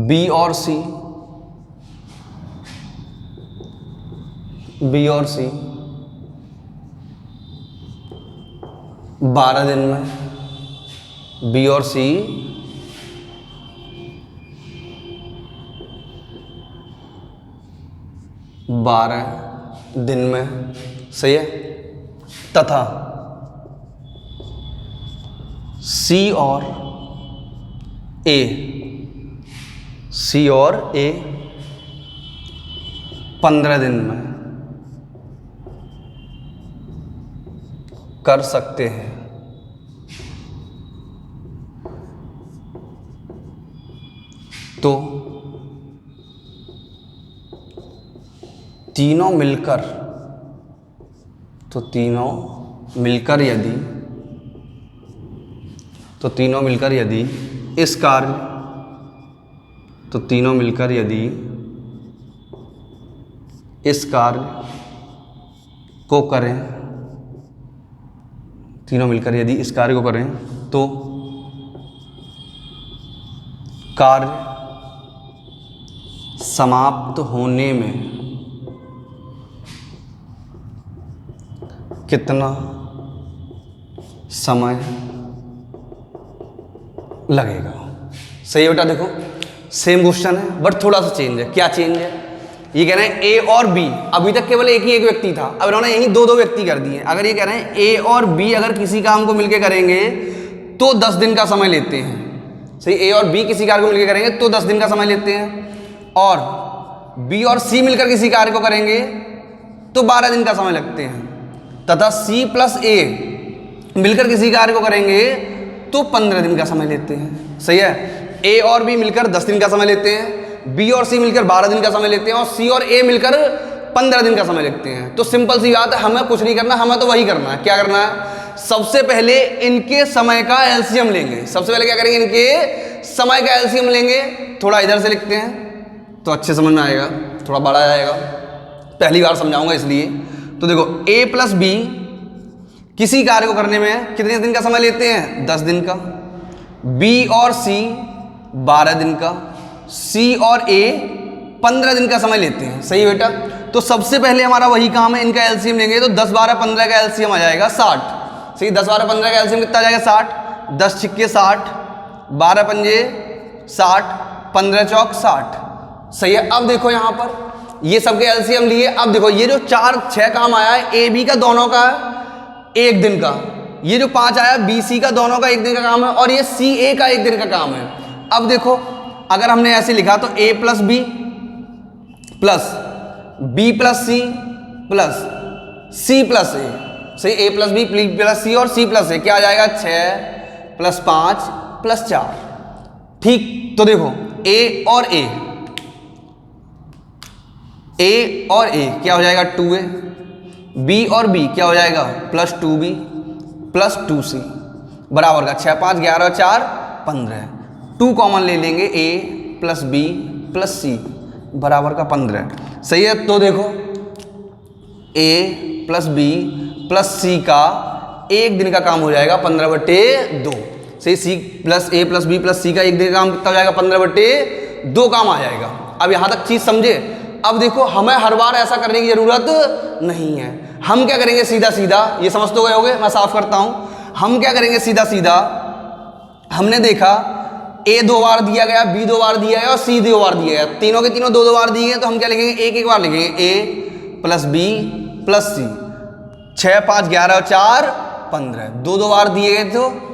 बी और सी 12 दिन में, बी और सी 12 दिन में, सही है, तथा सी और ए 15 दिन में कर सकते हैं। तो तीनों मिलकर यदि इस कार्य, इस कार्य को करें, तो कार्य समाप्त होने में कितना समय लगेगा। सही है बेटा, देखो सेम क्वेश्चन है बट थोड़ा सा चेंज है। क्या चेंज है? ये कह रहे हैं ए और बी, अभी तक केवल एक व्यक्ति था, अब इन्होंने यही दो व्यक्ति कर दिए। अगर ये कह रहे हैं ए और बी अगर किसी काम को मिलकर करेंगे तो 10 दिन का समय लेते हैं। सही, ए और बी किसी कार्य को मिलकर करेंगे तो 10 दिन का समय लेते हैं, और बी और सी मिलकर किसी कार्य को करेंगे तो 12 दिन का समय लगते हैं, तथा सी प्लस ए मिलकर किसी कार्य को करेंगे तो 15 दिन का समय लेते हैं। सही है, ए और बी मिलकर 10 दिन का समय लेते हैं, बी और सी मिलकर 12 दिन का समय लेते हैं, और सी और ए मिलकर 15 दिन का समय लेते हैं। तो सिंपल सी बात है, हमें कुछ नहीं करना, हमें तो वही करना है। क्या करना है? सबसे पहले इनके समय का एलसीएम लेंगे। सबसे पहले क्या करेंगे? इनके समय का एलसीएम लेंगे। थोड़ा इधर से लिखते हैं तो अच्छे समझ में आएगा, थोड़ा बड़ा आएगा, पहली बार समझाऊंगा इसलिए। तो देखो, ए प्लस बी किसी कार्य को करने में कितने दिन का समय लेते हैं? 10 दिन का। बी और सी 12 दिन का, सी और ए 15 दिन का समय लेते हैं। सही बेटा, तो सबसे पहले हमारा वही काम है, इनका एलसीएम लेंगे तो 10 12 15 का एलसीएम आ जाएगा 60। सही, 10 12 15 का एलसीएम कितना आ जाएगा? 60। 10 छिक्के 60, 12 पंजे 60, 15 चौक 60। सही है। अब देखो यहाँ पर ये सबके एलसीएम लिए। अब देखो ये जो 4 6 काम आया है ए बी का दोनों का 1 दिन का, ये जो 5 आया बी सी का दोनों का 1 दिन का काम है, और ये सी ए का 1 दिन का काम है। अब देखो अगर हमने ऐसे लिखा तो A plus B plus B plus C plus C plus A. सही, A plus B plus C और सी प्लस ए क्या आ जाएगा? 6 प्लस 5 प्लस 4। ठीक, तो देखो ए और ए क्या हो जाएगा? 2a। बी और बी क्या हो जाएगा? प्लस 2b प्लस 2c बराबर का 6 5 11 और 4 15। 2 कॉमन ले लेंगे, a प्लस बी प्लस सी बराबर का 15। सही है। तो देखो a प्लस बी प्लस सी का 1 दिन का काम हो जाएगा 15/2। सही, सी प्लस ए प्लस बी प्लस सी का 1 दिन का काम कितना हो जाएगा? 15/2 काम आ जाएगा। अब यहाँ तक चीज समझे? अब देखो हमें हर बार ऐसा करने की जरूरत नहीं है। हम क्या करेंगे? सीधा सीधा, ये समझ तो गए होगे, मैं साफ करता हूं। हम क्या करेंगे? सीधा सीधा हमने देखा ए 2 बार दिया गया, बी 2 बार दिया गया और सी 2 बार दिया गया, तीनों के तीनों 2 2 बार दिए गए, तो हम क्या लिखेंगे? एक बार लिखेंगे ए प्लस बी प्लस सी। 6 5 11 और 4 15, 2 2 बार दिए गए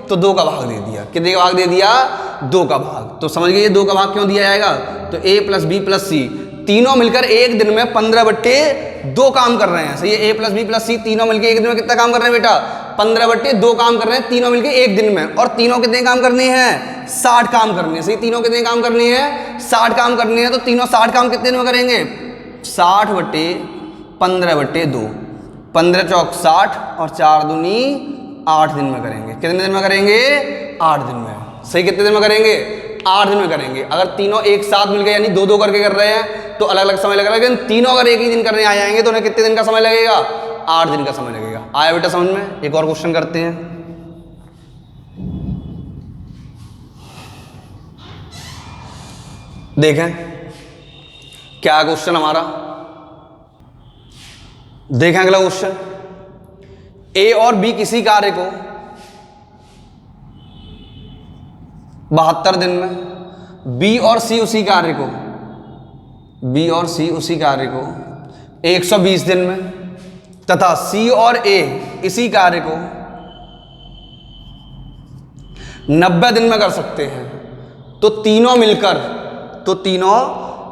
तो 2 का भाग दे दिया। कितने का भाग दे दिया? 2 का भाग। तो समझ गए ये 2 का भाग क्यों दिया जाएगा? तो ए प्लस बी प्लस सी तीनों मिलकर एक दिन में 15/2 काम कर रहे हैं। सही है, ए प्लस बी प्लस सी तीनों मिलकर एक दिन में कितना काम कर रहे हैं बेटा? 15/2 काम कर रहे हैं तीनों मिलकर एक दिन में। और तीनों कितने काम करने हैं? 60 काम करने हैं। सही, तीनों कितने काम करने हैं? 60 काम करने हैं। तो तीनों 60 काम कितने दिन में करेंगे? 60/15/2, 15 चौक 60 और 4 दूनी 8 दिन में करेंगे। कितने दिन में करेंगे? 8 दिन में। सही, कितने दिन में करेंगे? 8 दिन में करेंगे। अगर तीनों एक साथ मिल गए यानी 2-2 करके कर रहे हैं तो अलग अलग समय लगेगा, लेकिन तीनों अगर एक ही दिन करने आ जाएंगे तो उन्हें कितने दिन का समय लगेगा? 8 दिन का समय लगेगा। आया बेटा समझ में? एक और क्वेश्चन करते हैं। देखें क्या क्वेश्चन हमारा, देखें अगला क्वेश्चन। ए और बी किसी कार्य को 72 दिन में, बी और सी उसी कार्य को 120 दिन में तथा सी और ए इसी कार्य को 90 दिन में कर सकते हैं। तो तीनों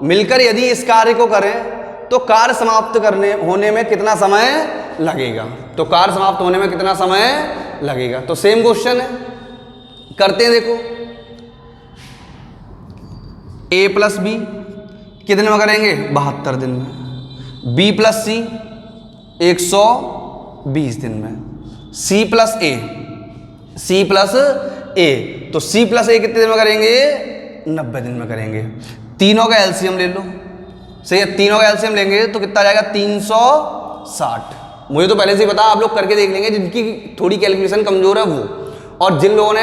मिलकर यदि इस कार्य को करें तो कार्य समाप्त होने में कितना समय लगेगा? तो कार्य समाप्त होने में कितना समय लगेगा? तो सेम क्वेश्चन है, करते हैं। देखो ए प्लस बी कितने में करेंगे? 72 दिन में। बी प्लस सी 120 दिन में। सी प्लस ए तो सी प्लस ए कितने दिन में करेंगे? 90 दिन में करेंगे। तीनों का एलसीएम ले लो। सही है, तीनों का एलसीएम लेंगे तो कितना जाएगा? 360। मुझे तो पहले से ही पता, आप लोग करके देख लेंगे जिनकी थोड़ी कैलकुलेशन कमजोर है वो, और जिन लोगों ने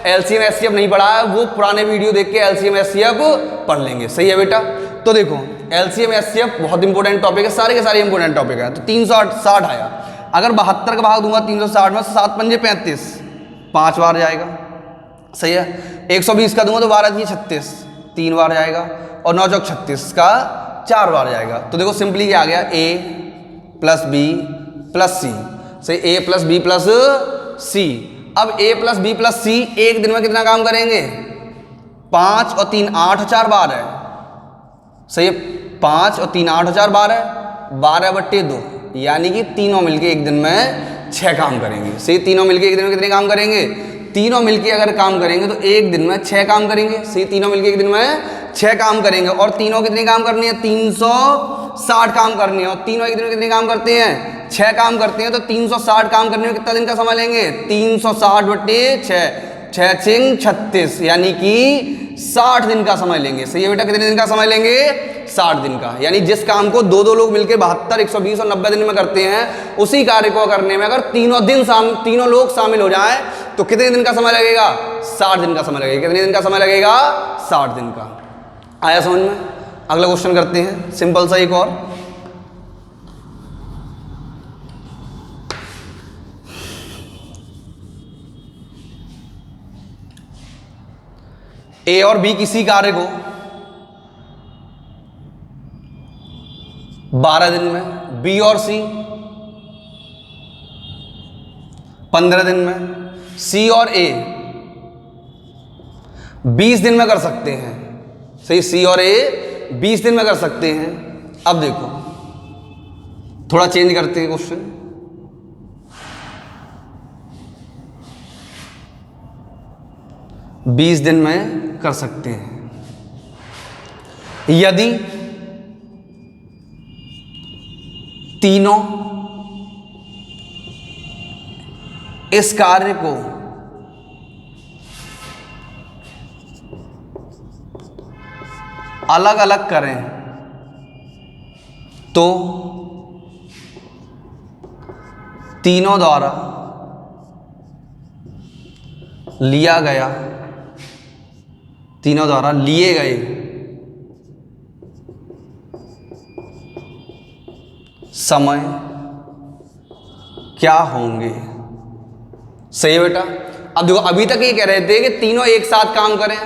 एलसीएम एचसीएफ नहीं पढ़ा है वो पुराने वीडियो देख के एलसीएम एचसीएफ पढ़ लेंगे। सही है बेटा? तो देखो एलसीएम एचसीएफ बहुत इंपॉर्टेंट टॉपिक है, सारे के सारे इंपॉर्टेंट टॉपिक है। तो 360 आया। अगर 72 का भाग दूंगा 360 में, 7 पंजे 35, 5 बार जाएगा। सही है, 120 का दूंगा तो 12 × 36, 3 बार जाएगा। और 9 चौक 36 का 4 बार जाएगा। तो देखो सिंपली क्या आ गया? ए प्लस बी प्लस सी। सही, ए प्लस बी प्लस सी। अब ए प्लस बी प्लस सी एक दिन में कितना काम करेंगे? 5 और 3 8 4 12 है। सही है, 5 और 3 8 4 12 है, 12/2 यानी कि तीनों मिलके एक दिन में 6 काम करेंगे। सही, तीनों मिलके एक दिन में कितने काम करेंगे? तीनों मिलके अगर काम करेंगे तो एक दिन में 6 काम करेंगे। सही, तीनों मिलके एक दिन में 6 काम करेंगे। और तीनों कितने काम करनी है? 360 काम करनी है। और तीनों एक दिन में कितने काम करते हैं? 6 काम करते हैं। तो 360 काम करने में कितना दिन का समय लेंगे? 360/6, 6 × 36 यानी कि 60 दिन का समय लेंगे। सही है बेटा, कितने दिन का समय लेंगे? 60 दिन का। यानी जिस काम को 2-2 लोग मिलकर 72, 120 और 90 दिन में करते हैं, उसी कार्य को करने में अगर तीनों लोग शामिल हो जाएं तो कितने दिन का समय लगेगा? 60 दिन का समय लगेगा। कितने दिन का समय लगेगा? 60 दिन का। आया समझ में? अगला क्वेश्चन करते हैं, सिंपल सा एक और। ए और बी किसी कार्य को 12 दिन में, बी और सी 15 दिन में, सी और ए 20 दिन में कर सकते हैं। सही, सी और ए 20 दिन में कर सकते हैं। अब देखो थोड़ा चेंज करते हैं क्वेश्चन। बीस दिन में कर सकते हैं यदि तीनों इस कार्य को अलग अलग करें तो तीनों द्वारा लिए गए समय क्या होंगे। सही है बेटा। अब देखो अभी तक ये कह रहे थे कि तीनों एक साथ काम करें,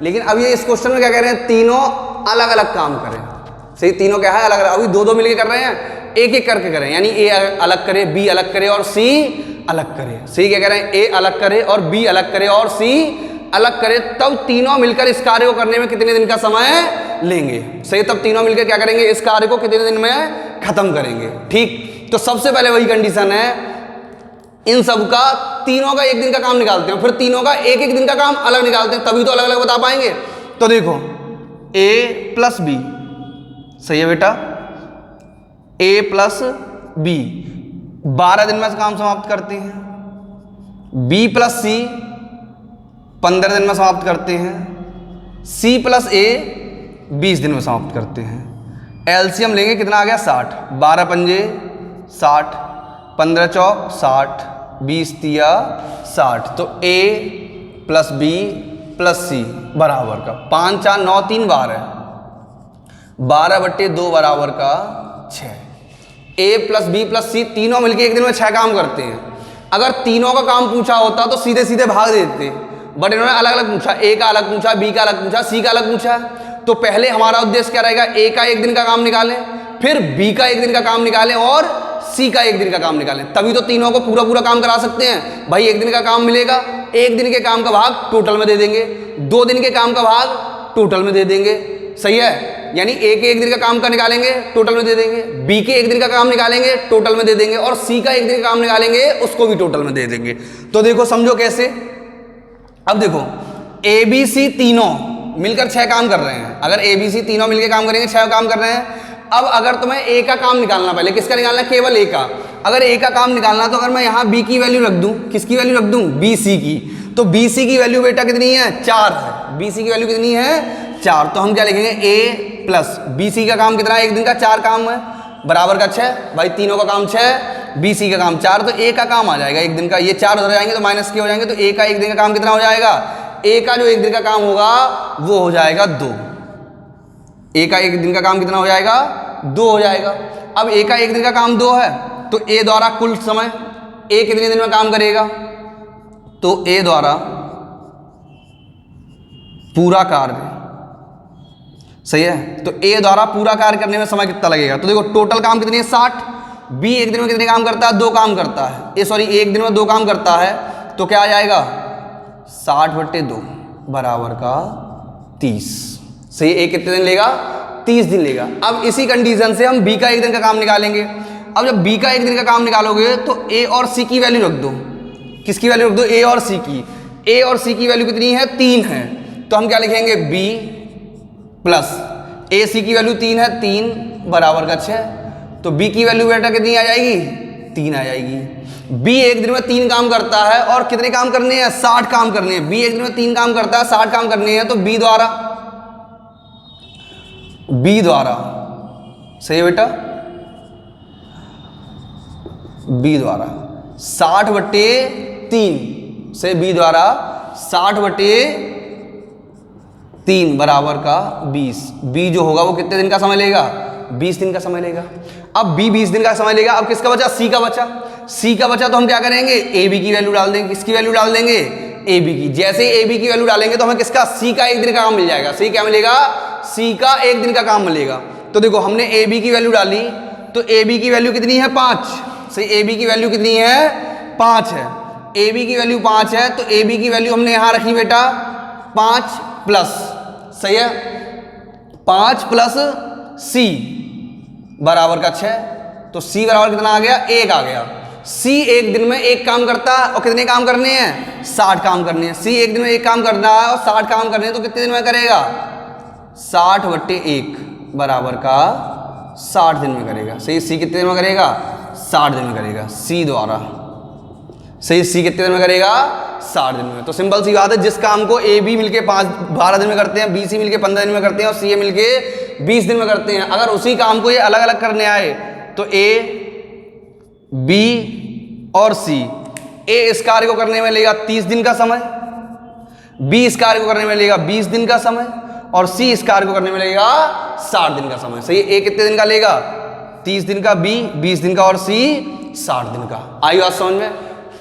लेकिन अब ये इस क्वेश्चन में क्या कह रहे हैं? तीनों अलग अलग काम करें। सही, तीनों क्या है? अलग अलग। अभी दो दो मिलके कर रहे हैं, एक एक करके करें, यानी ए अलग करे, बी अलग करे और सी अलग करे। सही, क्या कह रहे हैं? ए अलग करे और बी अलग करे और सी अलग करे, तब तीनों मिलकर इस कार्य को करने में कितने दिन का समय लेंगे। सही, तब तीनों मिलकर क्या करेंगे, इस कार्य को कितने दिन में खत्म करेंगे। ठीक, तो सबसे पहले वही कंडीशन है, इन सब का तीनों का एक दिन का काम निकालते हैं, फिर तीनों का एक एक दिन का काम अलग निकालते हैं, तभी तो अलग अलग बता पाएंगे। तो देखो a प्लस बी, सही है बेटा, a प्लस बी 12 दिन में काम समाप्त करते हैं, b प्लस सी 15 दिन में समाप्त करते हैं, c प्लस a 20 दिन में समाप्त करते हैं। एलसीएम लेंगे, कितना आ गया 60, 12 पंजे 60, 15 चौक 60, 20 तिया 60, तो a प्लस बी प्लस सी बराबर का 5 4 9 3 12, 12/2 बराबर का 6। a प्लस बी प्लस सी तीनों मिलके एक दिन में 6 काम करते हैं। अगर तीनों का काम पूछा होता तो सीधे सीधे भाग देते, बट इन्होंने अलग अलग पूछा, a का अलग पूछा, b का अलग पूछा, c का अलग पूछा। तो पहले हमारा उद्देश्य क्या रहेगा, a का एक दिन का काम निकालें, फिर b का एक दिन का काम निकालें और c का एक दिन का काम निकालें, तभी तो तीनों को पूरा पूरा काम करा सकते हैं। भाई एक दिन का काम मिलेगा, एक दिन के काम का भाग टोटल में दे देंगे, 2 दिन के काम का भाग टोटल में दे देंगे। सही है, यानी a के एक दिन का काम का निकालेंगे, टोटल में दे देंगे, b के एक दिन का काम निकालेंगे, टोटल में दे देंगे, और c का एक दिन का काम निकालेंगे, उसको भी टोटल में दे देंगे। तो देखो समझो कैसे। अब देखो a b c तीनों मिलकर 6 काम कर रहे हैं, अगर a b c तीनों मिलकर काम करेंगे 6 काम कर रहे हैं। अब अगर तुम्हें a का काम निकालना, पहले किसका निकालना, केवल a का। अगर a का काम निकालना तो अगर मैं यहाँ b की वैल्यू रख दूं, किसकी वैल्यू रख दूं, bc की, तो bc की वैल्यू बेटा कितनी है, 4 है। bc की वैल्यू कितनी है, 4, तो हम क्या लिखेंगे, a प्लस bc का काम कितना है, एक दिन का 4 काम है, बराबर का 6। भाई तीनों का काम 6, bc का काम 4, तो a का काम आ जाएगा एक दिन का, ये 4 उधर जाएंगे तो माइनस के हो जाएंगे, तो a का एक दिन का काम कितना हो जाएगा, a का जो एक दिन का काम होगा वो हो जाएगा 2। a का एक दिन का काम कितना हो जाएगा, 2 हो जाएगा। अब a का एक दिन का काम 2 है, तो a द्वारा कुल समय, a कितने दिन में काम करेगा, तो a द्वारा पूरा कार्य, सही है, तो a द्वारा पूरा कार्य करने में समय कितना लगेगा। तो देखो टोटल काम कितनी है, 60, b एक दिन में कितने काम करता है, 2 काम करता है, सॉरी एक दिन में 2 काम करता है, तो क्या आ जाएगा 60/2 बराबर का 30। सही, a कितने दिन लेगा, 30 दिन लेगा। अब इसी कंडीशन से हम b का एक दिन का काम निकालेंगे। अब जब b का एक दिन का काम निकालोगे तो a और c की वैल्यू रख दो, किसकी वैल्यू रख दो, a और c की। a और c की वैल्यू कितनी है, 3 है, तो हम क्या लिखेंगे, b प्लस a c की वैल्यू 3 है, 3 बराबर का 6, तो b की वैल्यू बेटा कितनी आ जाएगी, 3 आ जाएगी। b एक दिन में 3 काम करता है, और कितने काम करने हैं, 60 काम करने हैं। b एक दिन में 3 काम करता है, 60 काम करने हैं, तो b द्वारा, सही है बेटा, b द्वारा 60/3 से b द्वारा 60/3 बराबर का 20। b जो होगा वो कितने दिन का समय लेगा, 20 दिन का समय लेगा। अब b 20 दिन का समय लेगा। अब किसका बचा, c का बचा। c का बचा तो हम क्या करेंगे, ab की वैल्यू डाल देंगे, किसकी वैल्यू डाल देंगे, ab की। जैसे ही ab की वैल्यू डालेंगे तो हमें किसका, c का एक दिन का काम मिल जाएगा। c क्या मिलेगा, c का एक दिन का काम मिलेगा। तो देखो हमने ab की वैल्यू डाली, तो ab की वैल्यू कितनी है, 5। सही, ab की वैल्यू कितनी है, 5 है। ab की वैल्यू 5 है, तो ab की वैल्यू हमने यहां रखी बेटा 5 प्लस, सही है, 5 प्लस c बराबर का 6, तो c बराबर कितना आ गया, 1 आ गया। c एक दिन में 1 काम करता है, और कितने काम करने हैं, 60 काम करने हैं। c एक दिन में 1 काम करना है और 60 काम करने हैं, तो कितने दिन में करेगा, 60/1 बराबर का 60 दिन में करेगा। सही, c कितने दिन में करेगा, 60 दिन में करेगा, c द्वारा। सही, c कितने दिन में करेगा, 60 दिन में। तो सिंपल सी बात है, जिस काम को a b मिलके 12 दिन में करते हैं, b c मिलके 15 दिन में करते हैं, और c a मिलके 20 दिन में करते हैं, अगर उसी काम को ये अलग अलग करने आए तो a b और c, a इस कार्य को करने में लेगा 30 दिन का समय, b इस कार्य को करने में लेगा 20 दिन का समय, और c इस कार्य को करने में लगेगा 60 दिन का समय। सही, a कितने दिन का लेगा, 30 दिन का, b 20 दिन का, और c 60 दिन का। आई बात समझ में।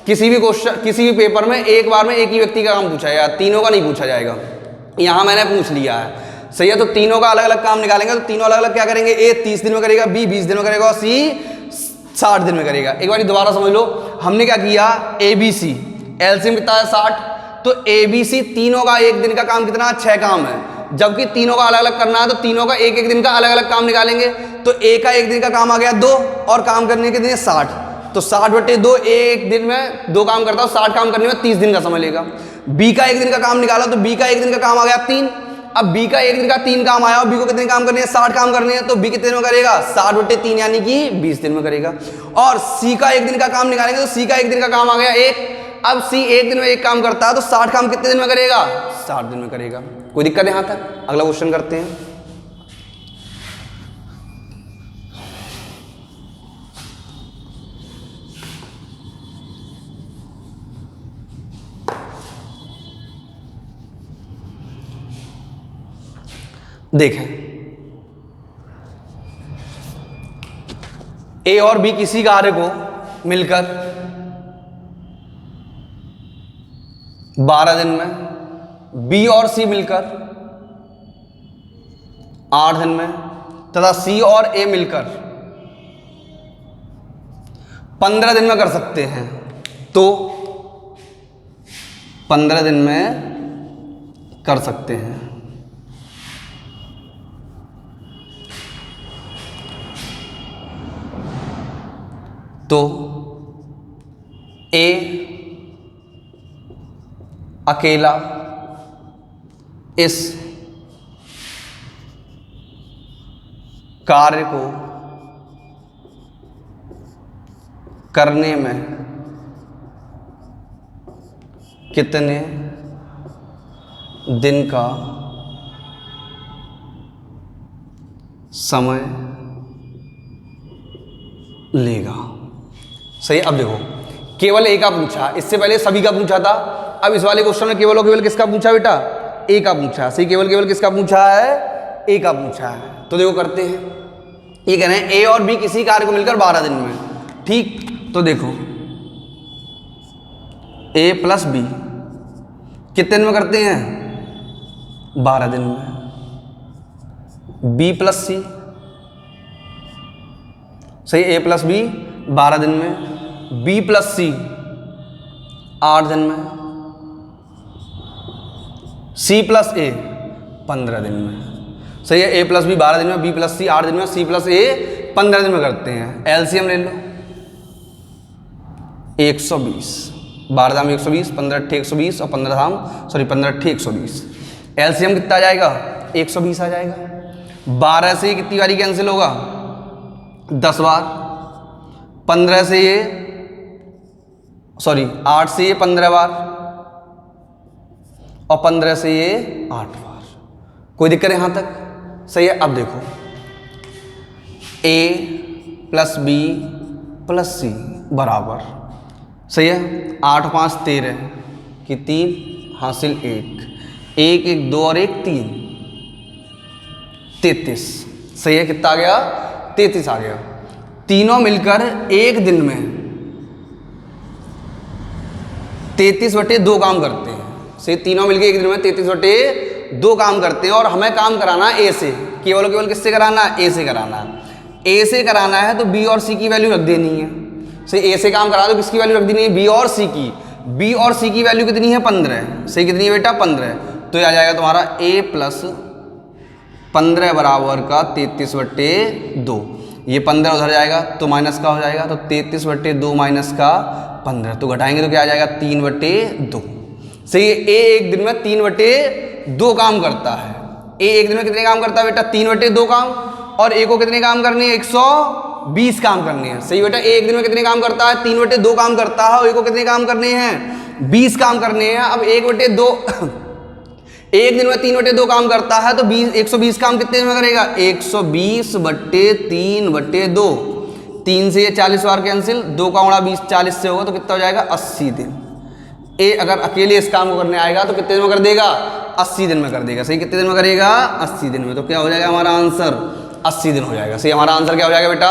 किसी भी क्वेश्चन, किसी भी पेपर में एक बार में एक ही व्यक्ति का काम पूछा जाएगा, तीनों का नहीं पूछा जाएगा। यहां मैंने पूछ लिया है, सही है, तो तीनों का अलग अलग काम निकालेंगे, तो तीनों अलग अलग क्या करेंगे, a 30 दिन में करेगा, b 20 दिन में करेगा, और c 60 दिन में करेगा। एक बार दोबारा समझ लो, हमने क्या किया, ABC एलसीएम कितना है 60, तो ABC तीनों का एक दिन का काम कितना, 6 काम है, जबकि तीनों का अलग अलग करना है तो तीनों का एक एक दिन का अलग अलग काम निकालेंगे। तो ए का एक दिन का काम आ गया 2 और काम करने के दिन 60, तो 60/2 एक दिन में 2 काम करता है, 60 काम करने में 30 दिन का समय लेगा। बी का एक दिन का काम निकाला तो बी का एक दिन का काम आ गया 3। अब बी का एक दिन का 3 काम आया और बी को कितने काम करने हैं, 60 काम करने हैं, तो बी कितने दिन में करेगा, 60/3 यानी कि 20 दिन में करेगा। और सी का एक दिन का काम निकालेंगे तो सी का एक दिन का काम आ गया 1। अब सी एक दिन में 1 काम करता है तो 60 काम कितने दिन में करेगा, 60 दिन में करेगा। कोई दिक्कत है यहाँ तक? अगला क्वेश्चन करते हैं। देखें, ए और बी किसी कार्य को मिलकर 12 दिन में, बी और सी मिलकर 8 दिन में तथा सी और ए मिलकर 15 दिन में कर सकते हैं, तो 15 दिन में कर सकते हैं। तो ए अकेला इस कार्य को करने में कितने दिन का समय लेगा। सही। अब देखो, केवल ए का पूछा, इससे पहले सभी का पूछा था। अब इस वाले क्वेश्चन में केवल और केवल किसका पूछा बेटा, ए का पूछा। सही, केवल केवल किसका पूछा है, ए का पूछा है। तो देखो करते हैं, ये कह रहे हैं ए और बी किसी कार्य को मिलकर 12 दिन में। ठीक, तो देखो ए प्लस बी कितने दिन में करते हैं, 12 दिन में। बी प्लस सी, सही, ए प्लस बी 12 दिन में, बी प्लस सी 8 दिन में, सी प्लस ए 15 दिन में। सही है, ए प्लस बी 12 दिन में, बी प्लस सी 8 दिन में, सी प्लस ए 15 दिन में करते हैं। एलसीएम ले लो 120, 12 धाम 120, 15 अट्ठे 120 और 15 अट्ठे 120। एलसीएम कितना आ जाएगा, 120 आ जाएगा। 12 से कितनी बारी कैंसिल होगा, 10 बार। 15 से ये 8 से ये 15 बार और 15 से ये 8 बार। कोई दिक्कत है यहाँ तक? सही है। अब देखो ए प्लस बी प्लस सी बराबर, सही है, 8 5 13 कि 3 हासिल 1 1 1 2 और 1 3 33। सही है, कितना आ गया, 33 आ गया। तीनों मिलकर एक दिन में 33/2 काम करते हैं। सही, तीनों मिलकर एक दिन में 33/2 काम करते हैं और हमें काम कराना है ए से। केवल और केवल किससे कराना है, ए से कराना है। ए से कराना है तो बी और सी की वैल्यू रख देनी है। सही, ए से काम करा तो किसकी वैल्यू रख देनी है, बी और सी की। बी और सी की वैल्यू कितनी है, 15। सही, कितनी है बेटा, 15। तो ये आ जाएगा तुम्हारा ए प्लस 15 बराबर का 33/2। ये 15 उधर जाएगा तो माइनस का हो जाएगा, तो 33/2 माइनस का 15, तो घटाएंगे तो क्या आ जाएगा, 3/2। सही, ए एक दिन में 3/2 काम करता है। ए एक दिन में कितने काम करता है बेटा, 3/2 काम। और ए को कितने काम करने हैं, 120 काम करने हैं। सही बेटा, ए एक दिन में कितने काम करता है, 3/2 काम करता है और ए को कितने काम करने हैं, 20 काम करने हैं। अब 1/2 एक दिन में 3/2 काम करता है तो 120 काम कितने दिन में करेगा, 120/3/2। 3 से ये 40 बार कैंसिल, 2 का गुणा 20 40 से होगा तो कितना हो जाएगा, 80 दिन। ए अगर अकेले इस काम को करने आएगा तो कितने दिन में कर देगा, 80 दिन में कर देगा। सही, कितने दिन में करेगा, 80 दिन में। तो क्या हो जाएगा हमारा आंसर, 80 दिन हो जाएगा। सही, हमारा आंसर क्या हो जाएगा बेटा,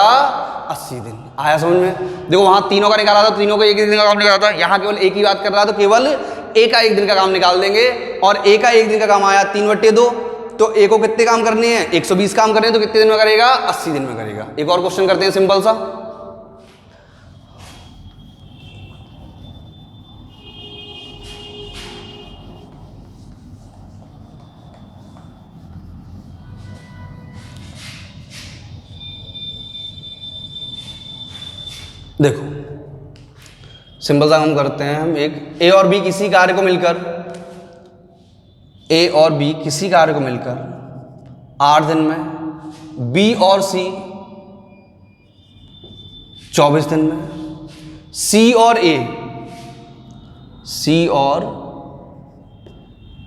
80 दिन। आया समझ में? देखो वहां तीनों का निकाला था, तीनों को एक दिन का काम निकाला था, यहाँ केवल एक ही बात कर रहा था, तो केवल ए का एक दिन का काम निकाल देंगे। और ए का एक दिन का काम आया 3/2, तो ए को कितने काम करने हैं, 120 काम करने हैं, तो कितने दिन में करेगा, 80 दिन में करेगा। एक और क्वेश्चन करते हैं सिंपल सा। देखो सिंपल सा हम करते हैं, हम एक ए और बी किसी कार्य को मिलकर, ए और बी किसी कार्य को मिलकर 8 दिन में, बी और सी 24 दिन में, सी और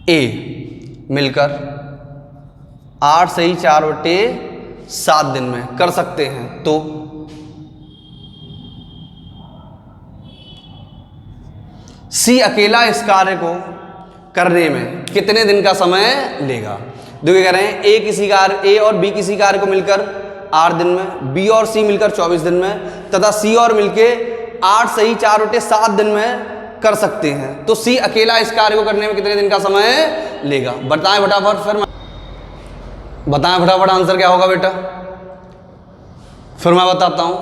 ए मिलकर 8 सही 4/7 दिन में कर सकते हैं। तो सी अकेला इस कार्य को करने में कितने दिन का समय लेगा? देखिए कह रहे हैं ए किसी कार्य, ए और बी किसी कार्य को मिलकर 8 दिन में, बी और सी मिलकर 24 दिन में तथा सी और मिलके 8 सही 4/7 दिन में कर सकते हैं। तो सी अकेला इस कार्य को करने में कितने दिन का समय लेगा? बताएं फटाफट, फिर बताएं फटाफट आंसर क्या होगा बेटा, फिर मैं बताता हूं।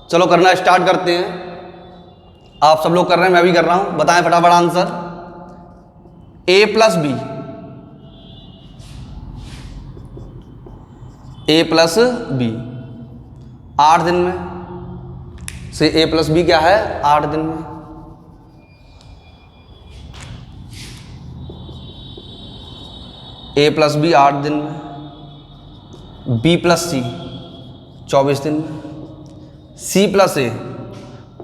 चलो करना स्टार्ट करते हैं। आप सब लोग कर रहे हैं, मैं भी कर रहा हूं। बताएं फटाफट आंसर। ए प्लस बी, ए प्लस बी 8 दिन में से ए प्लस बी क्या है? 8 दिन में। ए प्लस बी 8 दिन में, बी प्लस सी 24 दिन में, सी प्लस ए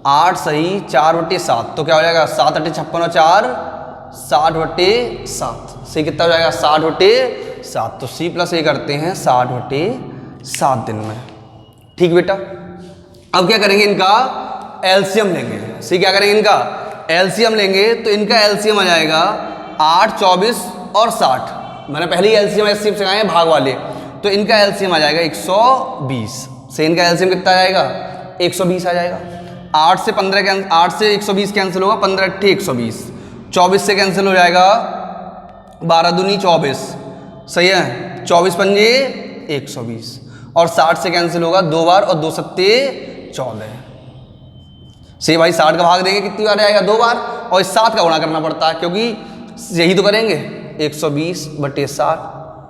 8 सही 4/7, तो क्या हो जाएगा 7/56 और 4 60/7 से कितना हो जाएगा 60/7। तो सी प्लस ए करते हैं 60/7 दिन में। ठीक बेटा, अब क्या करेंगे, इनका एलसीएम लेंगे। सी क्या करेंगे, इनका एलसीएम लेंगे। तो इनका एलसीएम आ जाएगा 8, 24 और 60। मैंने पहले ही एलसीएम एलसीएम सिखाए हैं भाग वाले। तो इनका एलसीएम आ जाएगा 120 से इनका एलसीएम कितना आ जाएगा 120 आ जाएगा। 8 से 15 कैंसिल, 8 से 120 कैंसिल होगा, 15 × 8 120, 24 से कैंसिल हो जाएगा 12 दूनी 24, सही है, 24 पंजे 120 और 60 से कैंसिल होगा 2 बार और 2 सत्ते 14। सही भाई, 60 का भाग देंगे कितनी बार आएगा 2 बार, और इस 7 का गुणा करना पड़ता है क्योंकि यही तो करेंगे 120/60,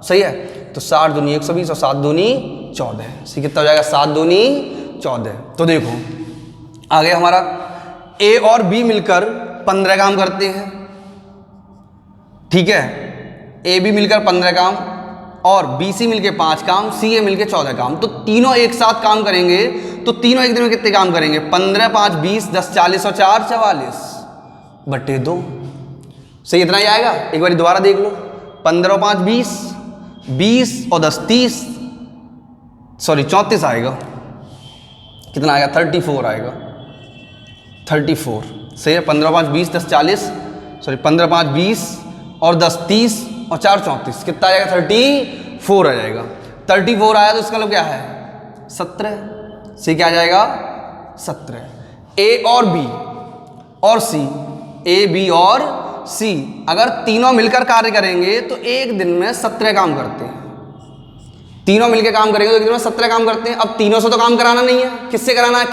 सही है। तो 60 दूनी 120 और 7 दूनी 14, सही कितना हो जाएगा 7 दूनी 14। तो देखो आगे हमारा ए और बी मिलकर 15 काम करते हैं, ठीक है। ए बी मिलकर 15 काम और बी सी मिलकर 5 काम, सी ए मिलकर 14 काम। तो तीनों एक साथ काम करेंगे तो तीनों एक दिन में कितने काम करेंगे 15, 5, 20, 10, 40 और 4 44/2। सही इतना ही आएगा। एक बार दोबारा देख लो, 15 और 5 20, 20 और 10 30, सॉरी 34 आएगा। कितना आएगा 34 आएगा, 34। सही है, 15, 5, 20, 10, 40, सॉरी 15, 5, 20 और 10 30 और 4 34, कितना आएगा 34 आ जाएगा। 34 आया तो इसका मतलब क्या है 17, सी क्या आ जाएगा 17। ए और बी और सी, ए बी और सी अगर तीनों मिलकर कार्य करेंगे तो एक दिन में 17 काम करते हैं। तीनों मिलकर काम करेंगे तो एक दिन में 17 काम करते हैं। अब तीनों से तो काम कराना नहीं है, किससे कराना है,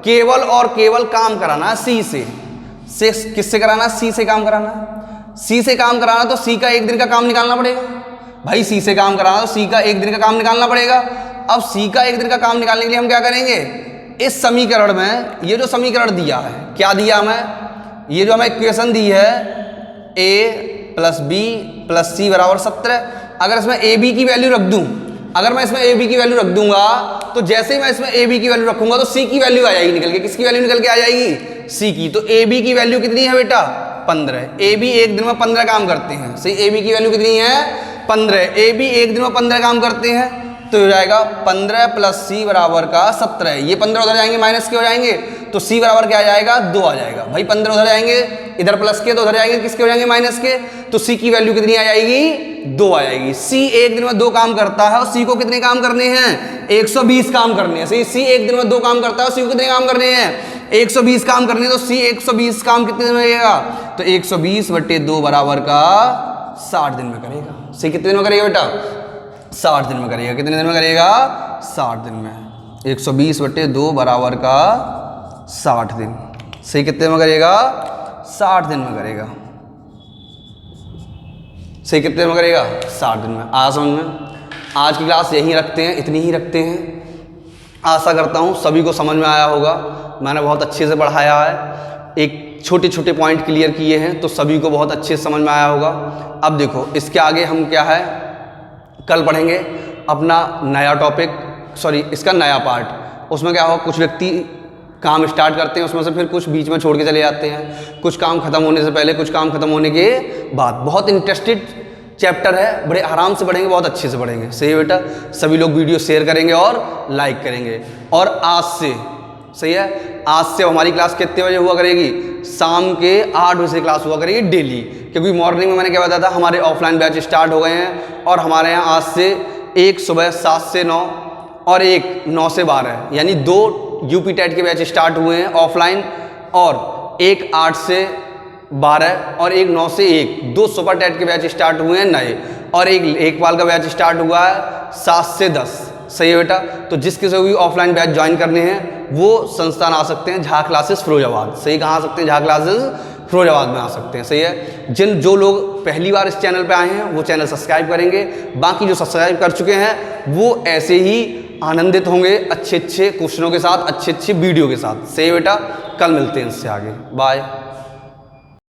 केवल और केवल काम कराना है सी से किससे कराना है, सी से काम कराना है। सी से काम कराना तो सी का एक दिन का काम निकालना पड़ेगा भाई, सी से काम कराना तो सी का एक दिन का काम निकालना पड़ेगा। अब सी का एक दिन का काम निकालने के लिए हम क्या करेंगे, इस समीकरण में ये जो समीकरण दिया है, क्या दिया हमें, ये जो हमें इक्वेशन दी है a + b + c = 17। अगर इसमें ए बी की वैल्यू रख दूं, अगर मैं इसमें ए बी की वैल्यू रख दूंगा तो जैसे ही मैं इसमें ए बी की वैल्यू रखूंगा तो सी की वैल्यू आ जाएगी निकल के। किसकी वैल्यू निकल के आ जाएगी, सी की। तो ए बी की वैल्यू कितनी है बेटा 15। ए बी एक दिन में 15 काम करते हैं, सही। ए बी की वैल्यू कितनी है 15। ए बी एक दिन में 15 काम करते हैं तो हो जाएगा 15 + c = 17। ये 15 उधर जाएंगे माइनस के हो जाएंगे तो c बराबर क्या आ जाएगा 2 आ जाएगा भाई। 15 उधर जाएंगे, इधर प्लस के तो उधर जाएंगे किसके हो जाएंगे माइनस के, तो c की वैल्यू कितनी आ जाएगी 2 आ जाएगी। c एक दिन में 2 काम करता है और c को कितने काम करने हैं 120 काम करने हैं, सही। c एक दिन में 2 काम करता है और c को कितने काम करने हैं 120 काम करने हैं। तो c 120 काम कितने दिन में करेगा, तो 120/2 बराबर का 60 दिन में करेगा। c कितने दिन में करेगा बेटा 60 दिन में करेगा। कितने दिन में करेगा 60 दिन में। 120/2 बराबर का 60 दिन, सही। कितने में करेगा 60 दिन में करेगा, सही। कितने में करेगा 60 दिन में। आज समझ में, आज की क्लास यहीं रखते हैं, इतनी ही रखते हैं। आशा करता हूँ सभी को समझ में आया होगा। मैंने बहुत अच्छे से पढ़ाया है, एक छोटे छोटे पॉइंट क्लियर किए हैं, तो सभी को बहुत अच्छे से समझ में आया होगा। अब देखो इसके आगे हम क्या है कल पढ़ेंगे अपना नया टॉपिक, सॉरी इसका नया पार्ट। उसमें क्या होगा, कुछ व्यक्ति काम स्टार्ट करते हैं, उसमें से फिर कुछ बीच में छोड़ के चले जाते हैं, कुछ काम खत्म होने से पहले, कुछ काम खत्म होने के बाद। बहुत इंटरेस्टेड चैप्टर है, बड़े आराम से पढ़ेंगे, बहुत अच्छे से पढ़ेंगे। सही है बेटा, सभी लोग वीडियो शेयर करेंगे और लाइक करेंगे। और आज से, सही है, आज से हमारी क्लास कितने बजे हुआ करेगी, शाम के 8 बजे से क्लास हुआ करेगी डेली, क्योंकि मॉर्निंग में मैंने क्या बताया था हमारे ऑफलाइन बैच स्टार्ट हो गए हैं। और हमारे यहाँ आज से एक सुबह 7 से 9 और एक 9 से 12, यानी 2 यूपी टेट के बैच स्टार्ट हुए हैं ऑफलाइन, और एक 8 से 12 और एक 9 से 1, 2 सुपर टेट के बैच स्टार्ट हुए हैं नए, और एक लेखपाल का बैच स्टार्ट हुआ है 7 से 10। सही है बेटा, तो जिस किसी को भी ऑफलाइन बैच ज्वाइन करने हैं वो संस्थान आ सकते हैं, झा क्लासेस फिरोजाबाद। सही, कहाँ आ सकते हैं, झा क्लासेस फिरोजाबाद में आ सकते हैं। सही है, जो लोग पहली बार इस चैनल पे आए हैं वो चैनल सब्सक्राइब करेंगे, बाकी जो सब्सक्राइब कर चुके हैं वो ऐसे ही आनंदित होंगे अच्छे अच्छे क्वेश्चनों के साथ, अच्छे अच्छे वीडियो के साथ। सही बेटा, कल मिलते हैं इससे आगे, बाय।